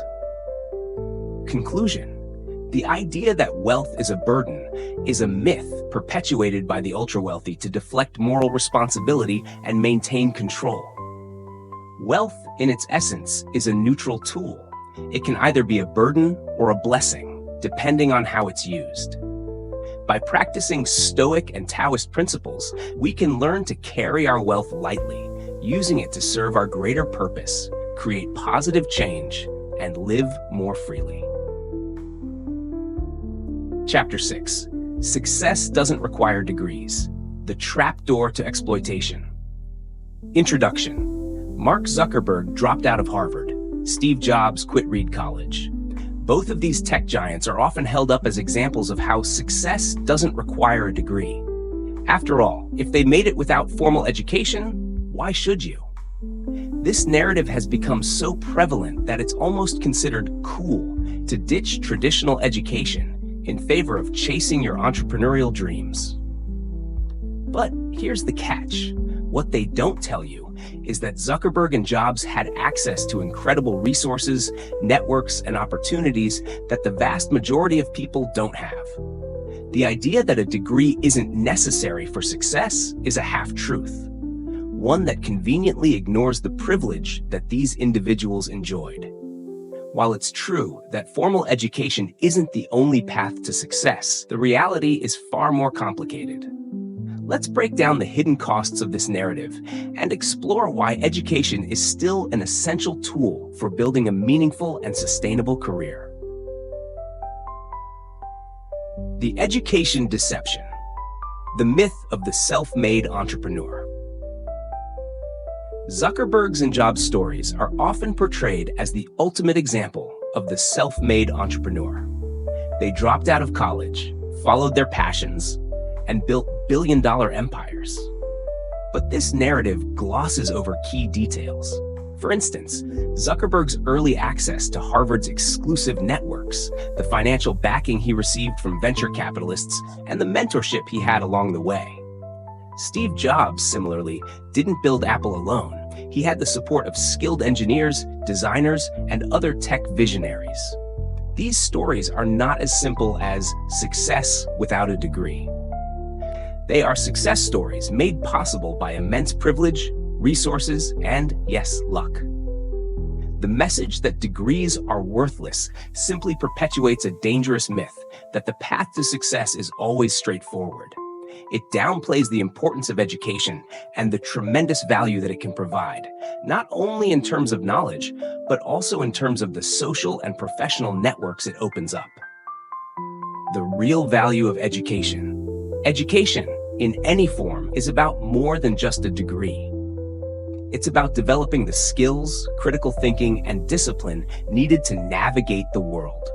Conclusion: The idea that wealth is a burden is a myth perpetuated by the ultra-wealthy to deflect moral responsibility and maintain control. Wealth, in its essence, is a neutral tool. It can either be a burden or a blessing, depending on how it's used. By practicing Stoic and Taoist principles, we can learn to carry our wealth lightly, using it to serve our greater purpose, create positive change, and live more freely. Chapter 6. Success doesn't require degrees. The trapdoor to exploitation. Introduction. Mark Zuckerberg dropped out of Harvard. Steve Jobs quit Reed College. Both of these tech giants are often held up as examples of how success doesn't require a degree. After all, if they made it without formal education, why should you? This narrative has become so prevalent that it's almost considered cool to ditch traditional education in favor of chasing your entrepreneurial dreams. But here's the catch. What they don't tell you is that Zuckerberg and Jobs had access to incredible resources, networks, and opportunities that the vast majority of people don't have. The idea that a degree isn't necessary for success is a half-truth, one that conveniently ignores the privilege that these individuals enjoyed. While it's true that formal education isn't the only path to success, the reality is far more complicated. Let's break down the hidden costs of this narrative and explore why education is still an essential tool for building a meaningful and sustainable career. The education deception. The myth of the self-made entrepreneur. Zuckerberg's and Jobs' stories are often portrayed as the ultimate example of the self-made entrepreneur. They dropped out of college, followed their passions, and built billion-dollar empires. But this narrative glosses over key details. For instance, Zuckerberg's early access to Harvard's exclusive networks, the financial backing he received from venture capitalists, and the mentorship he had along the way. Steve Jobs, similarly, didn't build Apple alone. He had the support of skilled engineers, designers, and other tech visionaries. These stories are not as simple as success without a degree. They are success stories made possible by immense privilege, resources, and, yes, luck. The message that degrees are worthless simply perpetuates a dangerous myth that the path to success is always straightforward. It downplays the importance of education and the tremendous value that it can provide, not only in terms of knowledge, but also in terms of the social and professional networks it opens up. The real value of education. Education, in any form, is about more than just a degree. It's about developing the skills, critical thinking, and discipline needed to navigate the world.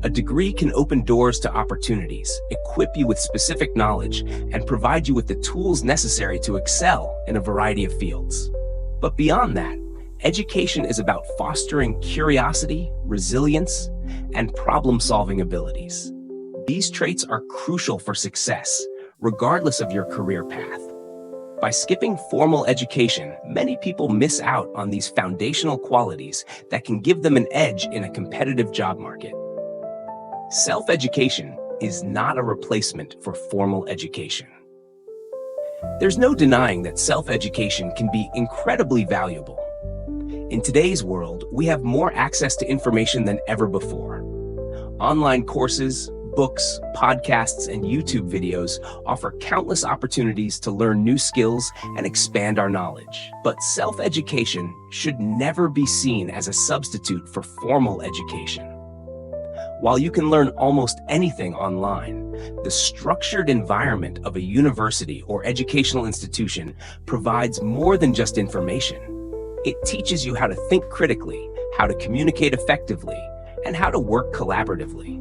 A degree can open doors to opportunities, equip you with specific knowledge, and provide you with the tools necessary to excel in a variety of fields. But beyond that, education is about fostering curiosity, resilience, and problem-solving abilities. These traits are crucial for success, regardless of your career path. By skipping formal education, many people miss out on these foundational qualities that can give them an edge in a competitive job market. Self-education is not a replacement for formal education. There's no denying that self-education can be incredibly valuable. In today's world, we have more access to information than ever before. Online courses, books, podcasts, and YouTube videos offer countless opportunities to learn new skills and expand our knowledge. But self-education should never be seen as a substitute for formal education. While you can learn almost anything online, the structured environment of a university or educational institution provides more than just information. It teaches you how to think critically, how to communicate effectively, and how to work collaboratively.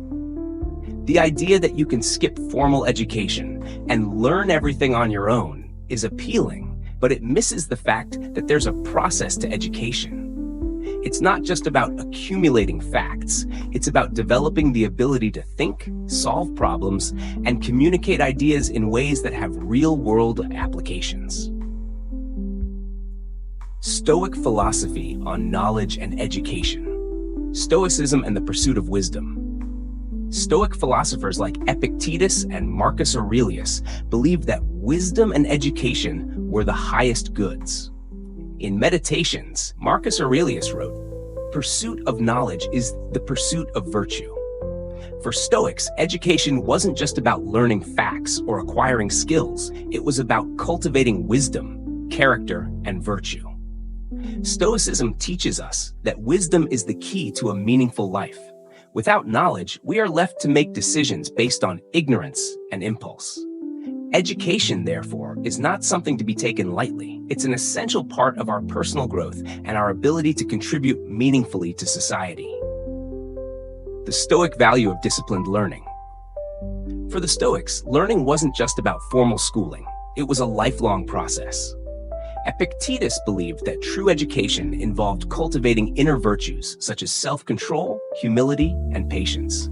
The idea that you can skip formal education and learn everything on your own is appealing, but it misses the fact that there's a process to education. It's not just about accumulating facts. It's about developing the ability to think, solve problems, and communicate ideas in ways that have real-world applications. Stoic philosophy on knowledge and education. Stoicism and the pursuit of wisdom. Stoic philosophers like Epictetus and Marcus Aurelius believed that wisdom and education were the highest goods. In Meditations, Marcus Aurelius wrote, "Pursuit of knowledge is the pursuit of virtue." For Stoics, education wasn't just about learning facts or acquiring skills. It was about cultivating wisdom, character, and virtue. Stoicism teaches us that wisdom is the key to a meaningful life. Without knowledge, we are left to make decisions based on ignorance and impulse. Education, therefore, is not something to be taken lightly. It's an essential part of our personal growth and our ability to contribute meaningfully to society. The Stoic value of disciplined learning. For the Stoics, learning wasn't just about formal schooling. It was a lifelong process. Epictetus believed that true education involved cultivating inner virtues such as self-control, humility, and patience.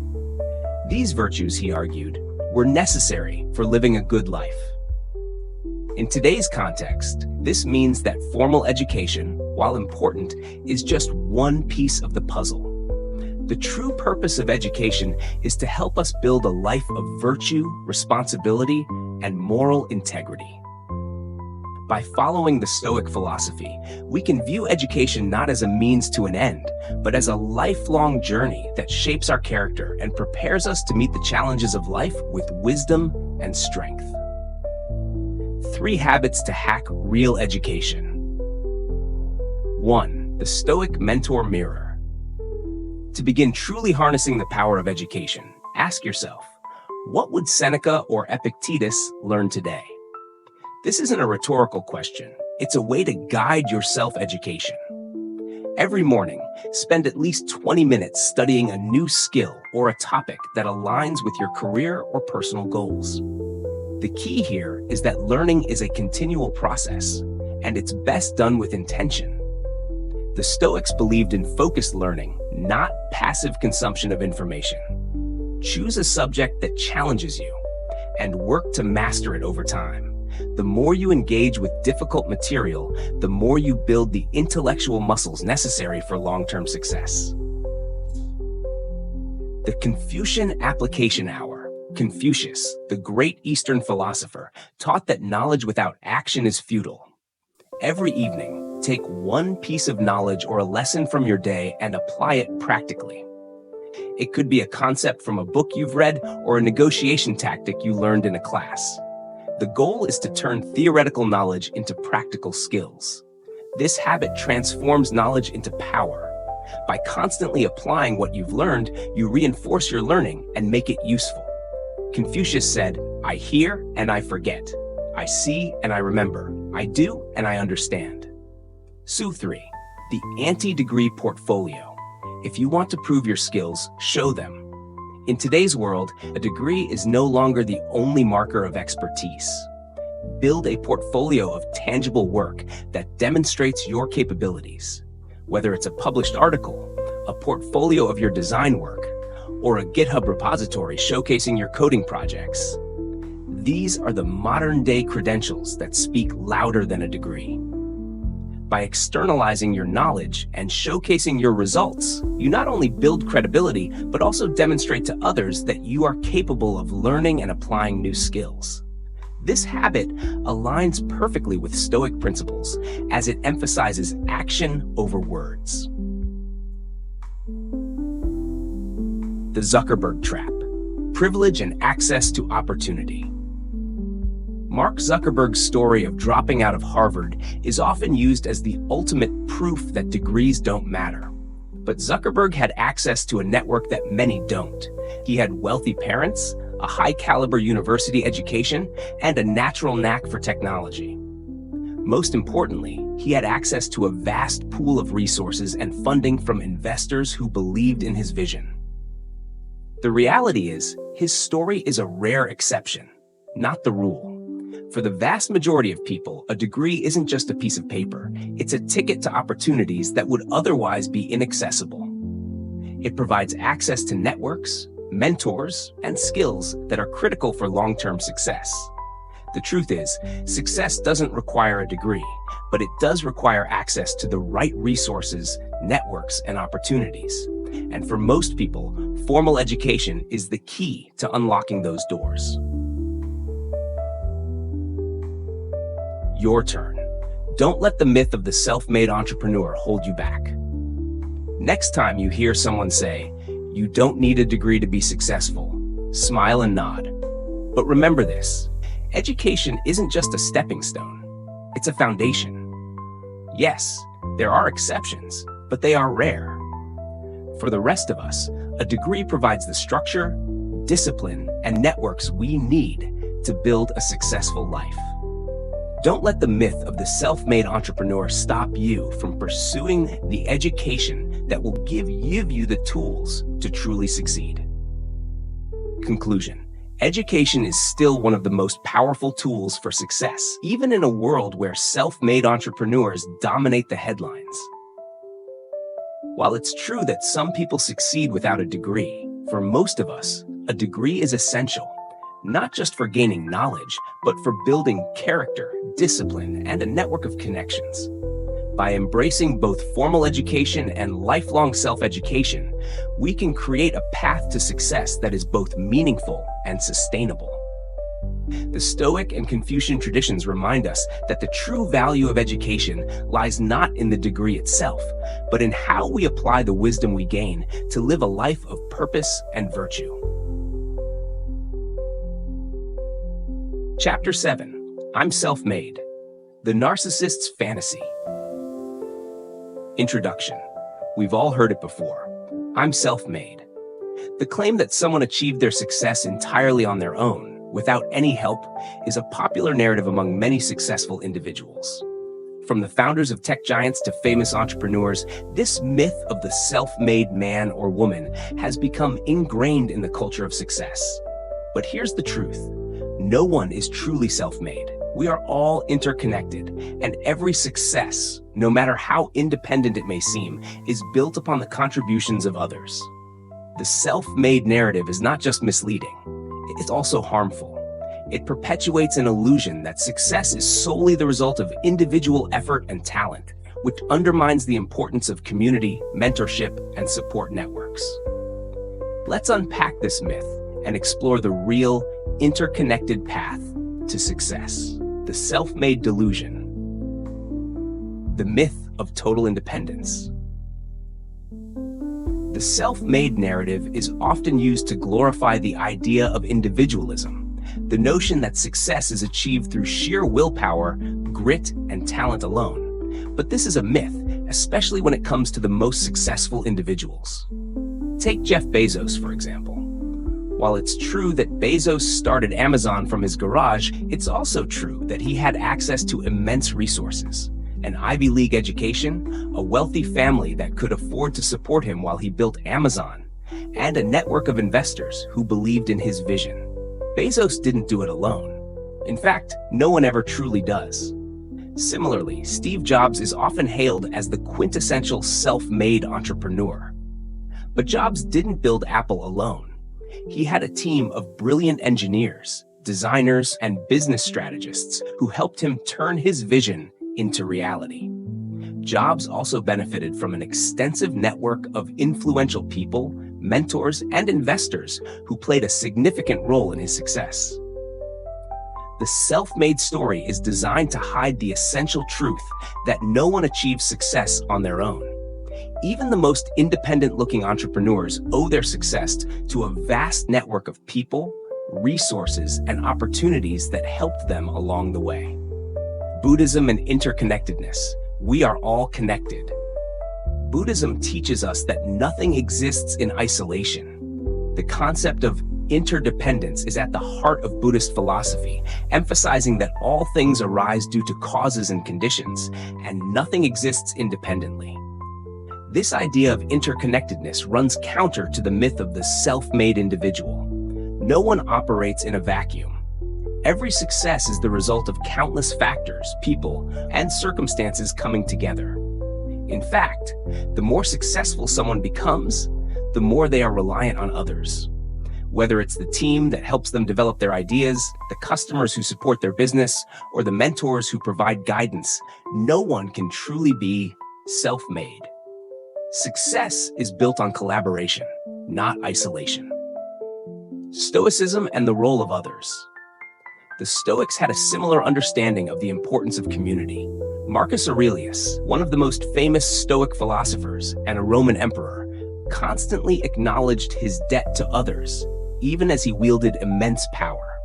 These virtues, he argued, were necessary for living a good life. In today's context, this means that formal education, while important, is just one piece of the puzzle. The true purpose of education is to help us build a life of virtue, responsibility, and moral integrity. By following the Stoic philosophy, we can view education not as a means to an end, but as a lifelong journey that shapes our character and prepares us to meet the challenges of life with wisdom and strength. 3 habits to hack real education. 1. The Stoic Mentor Mirror. To begin truly harnessing the power of education, ask yourself, what would Seneca or Epictetus learn today? This isn't a rhetorical question. It's a way to guide your self-education. Every morning, spend at least 20 minutes studying a new skill or a topic that aligns with your career or personal goals. The key here is that learning is a continual process, and it's best done with intention. The Stoics believed in focused learning, not passive consumption of information. Choose a subject that challenges you, and work to master it over time. The more you engage with difficult material, the more you build the intellectual muscles necessary for long-term success. The Confucian Application Hour. Confucius, the great Eastern philosopher, taught that knowledge without action is futile. Every evening, take one piece of knowledge or a lesson from your day and apply it practically. It could be a concept from a book you've read or a negotiation tactic you learned in a class. The goal is to turn theoretical knowledge into practical skills. This habit transforms knowledge into power. By constantly applying what you've learned, you reinforce your learning and make it useful. Confucius said, "I hear and I forget. I see and I remember. I do and I understand." 3. The Anti-Degree Portfolio. If you want to prove your skills, show them. In today's world, a degree is no longer the only marker of expertise. Build a portfolio of tangible work that demonstrates your capabilities. Whether it's a published article, a portfolio of your design work, or a GitHub repository showcasing your coding projects. These are the modern-day credentials that speak louder than a degree. By externalizing your knowledge and showcasing your results, you not only build credibility, but also demonstrate to others that you are capable of learning and applying new skills. This habit aligns perfectly with Stoic principles, as it emphasizes action over words. The Zuckerberg Trap. Privilege and access to opportunity. Mark Zuckerberg's story of dropping out of Harvard is often used as the ultimate proof that degrees don't matter. But Zuckerberg had access to a network that many don't. He had wealthy parents, a high-caliber university education, and a natural knack for technology. Most importantly, he had access to a vast pool of resources and funding from investors who believed in his vision. The reality is, his story is a rare exception, not the rule. For the vast majority of people, a degree isn't just a piece of paper. It's a ticket to opportunities that would otherwise be inaccessible. It provides access to networks, mentors, and skills that are critical for long-term success. The truth is, success doesn't require a degree, but it does require access to the right resources, networks, and opportunities. And for most people, formal education is the key to unlocking those doors. Your turn. Don't let the myth of the self-made entrepreneur hold you back. Next time you hear someone say, "You don't need a degree to be successful," smile and nod. But remember this, education isn't just a stepping stone, it's a foundation. Yes, there are exceptions, but they are rare. For the rest of us, a degree provides the structure, discipline, and networks we need to build a successful life. Don't let the myth of the self-made entrepreneur stop you from pursuing the education that will give you the tools to truly succeed. Conclusion. Education is still one of the most powerful tools for success, even in a world where self-made entrepreneurs dominate the headlines. While it's true that some people succeed without a degree, for most of us, a degree is essential, not just for gaining knowledge, but for building character, discipline, and a network of connections. By embracing both formal education and lifelong self-education, we can create a path to success that is both meaningful and sustainable. The Stoic and Confucian traditions remind us that the true value of education lies not in the degree itself, but in how we apply the wisdom we gain to live a life of purpose and virtue. Chapter 7. I'm Self-Made. The Narcissist's Fantasy. Introduction. We've all heard it before. I'm self-made. The claim that someone achieved their success entirely on their own, without any help, is a popular narrative among many successful individuals. From the founders of tech giants to famous entrepreneurs, this myth of the self-made man or woman has become ingrained in the culture of success. But here's the truth. No one is truly self-made. We are all interconnected, and every success, no matter how independent it may seem, is built upon the contributions of others. The self-made narrative is not just misleading, it's also harmful. It perpetuates an illusion that success is solely the result of individual effort and talent, which undermines the importance of community, mentorship, and support networks. Let's unpack this myth and explore the real, interconnected path to success. The self-made delusion. The myth of total independence. The self-made narrative is often used to glorify the idea of individualism, the notion that success is achieved through sheer willpower, grit, and talent alone. But this is a myth, especially when it comes to the most successful individuals. Take Jeff Bezos, for example. While it's true that Bezos started Amazon from his garage, it's also true that he had access to immense resources. An Ivy League education, a wealthy family that could afford to support him while he built Amazon, and a network of investors who believed in his vision. Bezos didn't do it alone. In fact, no one ever truly does. Similarly, Steve Jobs is often hailed as the quintessential self-made entrepreneur. But Jobs didn't build Apple alone. He had a team of brilliant engineers, designers, and business strategists who helped him turn his vision into reality. Jobs also benefited from an extensive network of influential people, mentors, and investors who played a significant role in his success. The self-made story is designed to hide the essential truth that no one achieves success on their own. Even the most independent-looking entrepreneurs owe their success to a vast network of people, resources, and opportunities that helped them along the way. Buddhism and interconnectedness. We are all connected. Buddhism teaches us that nothing exists in isolation. The concept of interdependence is at the heart of Buddhist philosophy, emphasizing that all things arise due to causes and conditions, and nothing exists independently. This idea of interconnectedness runs counter to the myth of the self-made individual. No one operates in a vacuum. Every success is the result of countless factors, people, and circumstances coming together. In fact, the more successful someone becomes, the more they are reliant on others. Whether it's the team that helps them develop their ideas, the customers who support their business, or the mentors who provide guidance, no one can truly be self-made. Success is built on collaboration, not isolation. Stoicism and the role of others. The Stoics had a similar understanding of the importance of community. Marcus Aurelius, one of the most famous Stoic philosophers and a Roman emperor, constantly acknowledged his debt to others, even as he wielded immense power.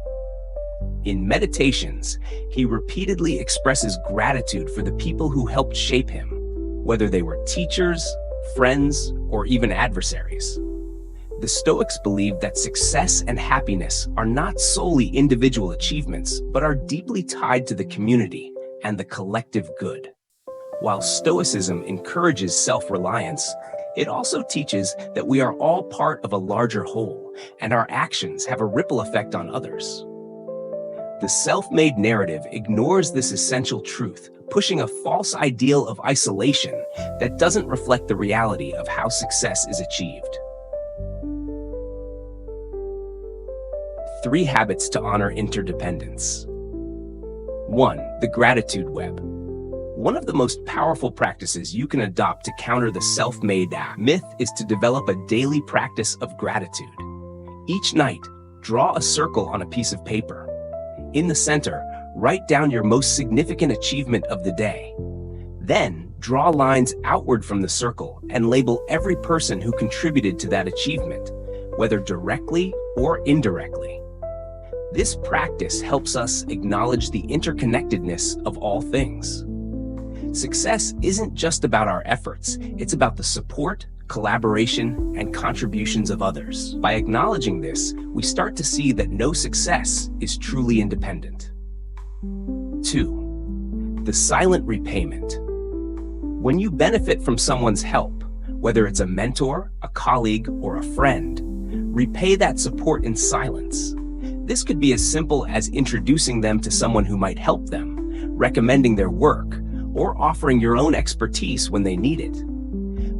In Meditations, he repeatedly expresses gratitude for the people who helped shape him, whether they were teachers, friends, or even adversaries. The Stoics believed that success and happiness are not solely individual achievements, but are deeply tied to the community and the collective good. While Stoicism encourages self-reliance, it also teaches that we are all part of a larger whole, and our actions have a ripple effect on others. The self-made narrative ignores this essential truth, pushing a false ideal of isolation that doesn't reflect the reality of how success is achieved. 3 habits to honor interdependence. 1. The gratitude web. One of the most powerful practices you can adopt to counter the self-made myth is to develop a daily practice of gratitude. Each night, draw a circle on a piece of paper. In the center, write down your most significant achievement of the day. Then, draw lines outward from the circle and label every person who contributed to that achievement, whether directly or indirectly. This practice helps us acknowledge the interconnectedness of all things. Success isn't just about our efforts, it's about the support, collaboration, and contributions of others. By acknowledging this, we start to see that no success is truly independent. 2. The silent repayment. When you benefit from someone's help, whether it's a mentor, a colleague, or a friend, repay that support in silence. This could be as simple as introducing them to someone who might help them, recommending their work, or offering your own expertise when they need it.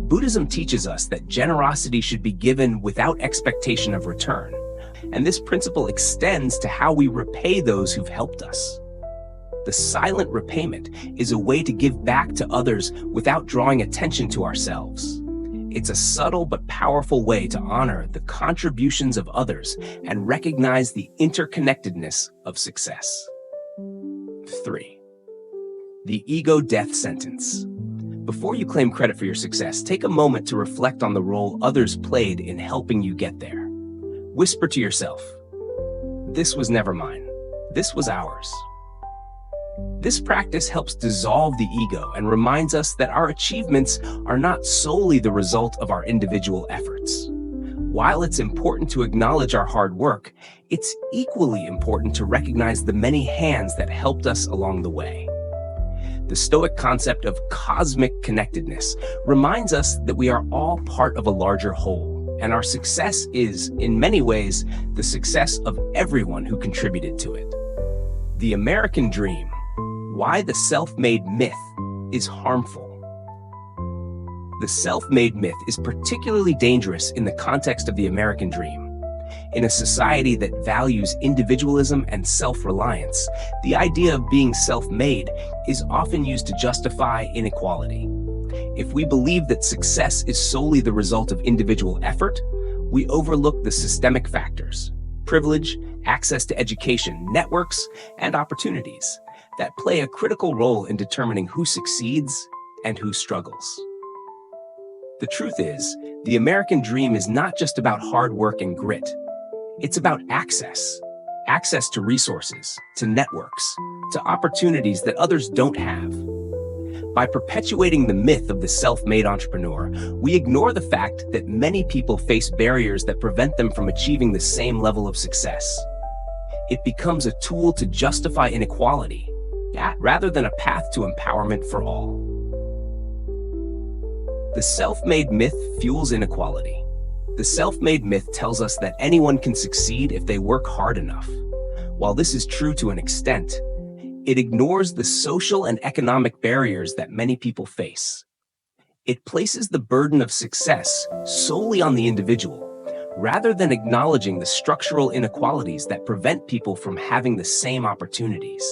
Buddhism teaches us that generosity should be given without expectation of return, and this principle extends to how we repay those who've helped us. The silent repayment is a way to give back to others without drawing attention to ourselves. It's a subtle but powerful way to honor the contributions of others and recognize the interconnectedness of success. 3. The ego death sentence. Before you claim credit for your success, take a moment to reflect on the role others played in helping you get there. Whisper to yourself, "This was never mine. This was ours." This practice helps dissolve the ego and reminds us that our achievements are not solely the result of our individual efforts. While it's important to acknowledge our hard work, it's equally important to recognize the many hands that helped us along the way. The Stoic concept of cosmic connectedness reminds us that we are all part of a larger whole, and our success is, in many ways, the success of everyone who contributed to it. The American dream. Why the self-made myth is harmful. The self-made myth is particularly dangerous in the context of the American dream. In a society that values individualism and self-reliance, the idea of being self-made is often used to justify inequality. If we believe that success is solely the result of individual effort, we overlook the systemic factors, privilege, access to education, networks, and opportunities that play a critical role in determining who succeeds and who struggles. The truth is, the American dream is not just about hard work and grit. It's about access to resources, to networks, to opportunities that others don't have. By perpetuating the myth of the self-made entrepreneur, we ignore the fact that many people face barriers that prevent them from achieving the same level of success. It becomes a tool to justify inequality, rather than a path to empowerment for all. The self-made myth fuels inequality. The self-made myth tells us that anyone can succeed if they work hard enough. While this is true to an extent, it ignores the social and economic barriers that many people face. It places the burden of success solely on the individual, rather than acknowledging the structural inequalities that prevent people from having the same opportunities.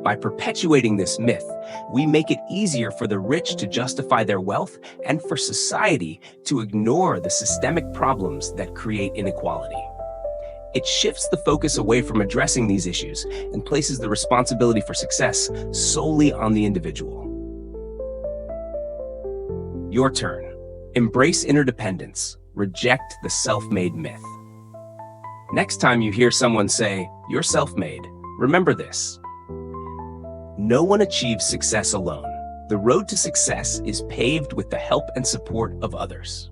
By perpetuating this myth, we make it easier for the rich to justify their wealth and for society to ignore the systemic problems that create inequality. It shifts the focus away from addressing these issues and places the responsibility for success solely on the individual. Your turn. Embrace interdependence. Reject the self-made myth. Next time you hear someone say, "You're self-made," remember this. No one achieves success alone. The road to success is paved with the help and support of others.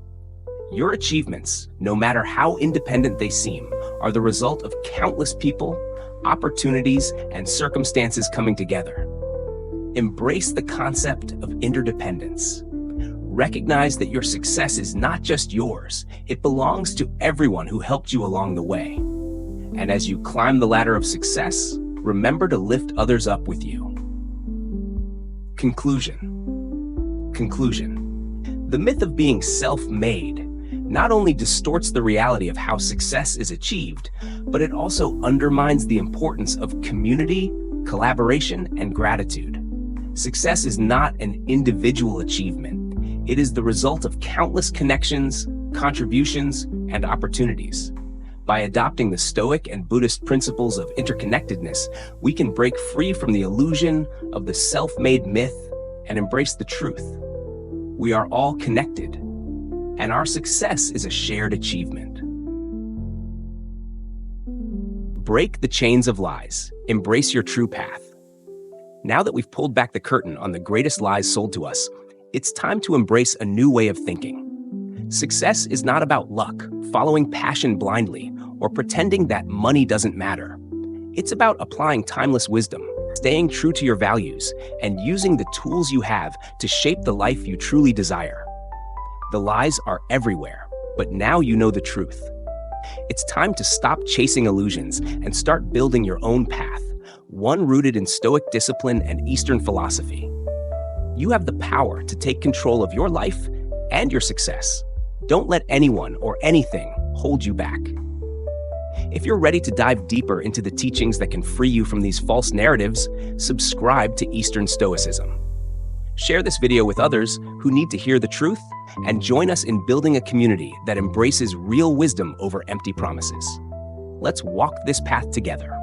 Your achievements, no matter how independent they seem, are the result of countless people, opportunities, and circumstances coming together. Embrace the concept of interdependence. Recognize that your success is not just yours, it belongs to everyone who helped you along the way. And as you climb the ladder of success, remember to lift others up with you. Conclusion. The myth of being self-made not only distorts the reality of how success is achieved, but it also undermines the importance of community, collaboration, and gratitude. Success is not an individual achievement. It is the result of countless connections, contributions, and opportunities. By adopting the Stoic and Buddhist principles of interconnectedness, we can break free from the illusion of the self-made myth and embrace the truth. We are all connected, and our success is a shared achievement. Break the chains of lies. Embrace your true path. Now that we've pulled back the curtain on the greatest lies sold to us, it's time to embrace a new way of thinking. Success is not about luck, following passion blindly, or pretending that money doesn't matter. It's about applying timeless wisdom, staying true to your values, and using the tools you have to shape the life you truly desire. The lies are everywhere, but now you know the truth. It's time to stop chasing illusions and start building your own path, one rooted in Stoic discipline and Eastern philosophy. You have the power to take control of your life and your success. Don't let anyone or anything hold you back. If you're ready to dive deeper into the teachings that can free you from these false narratives, subscribe to Eastern Stoicism. Share this video with others who need to hear the truth, and join us in building a community that embraces real wisdom over empty promises. Let's walk this path together.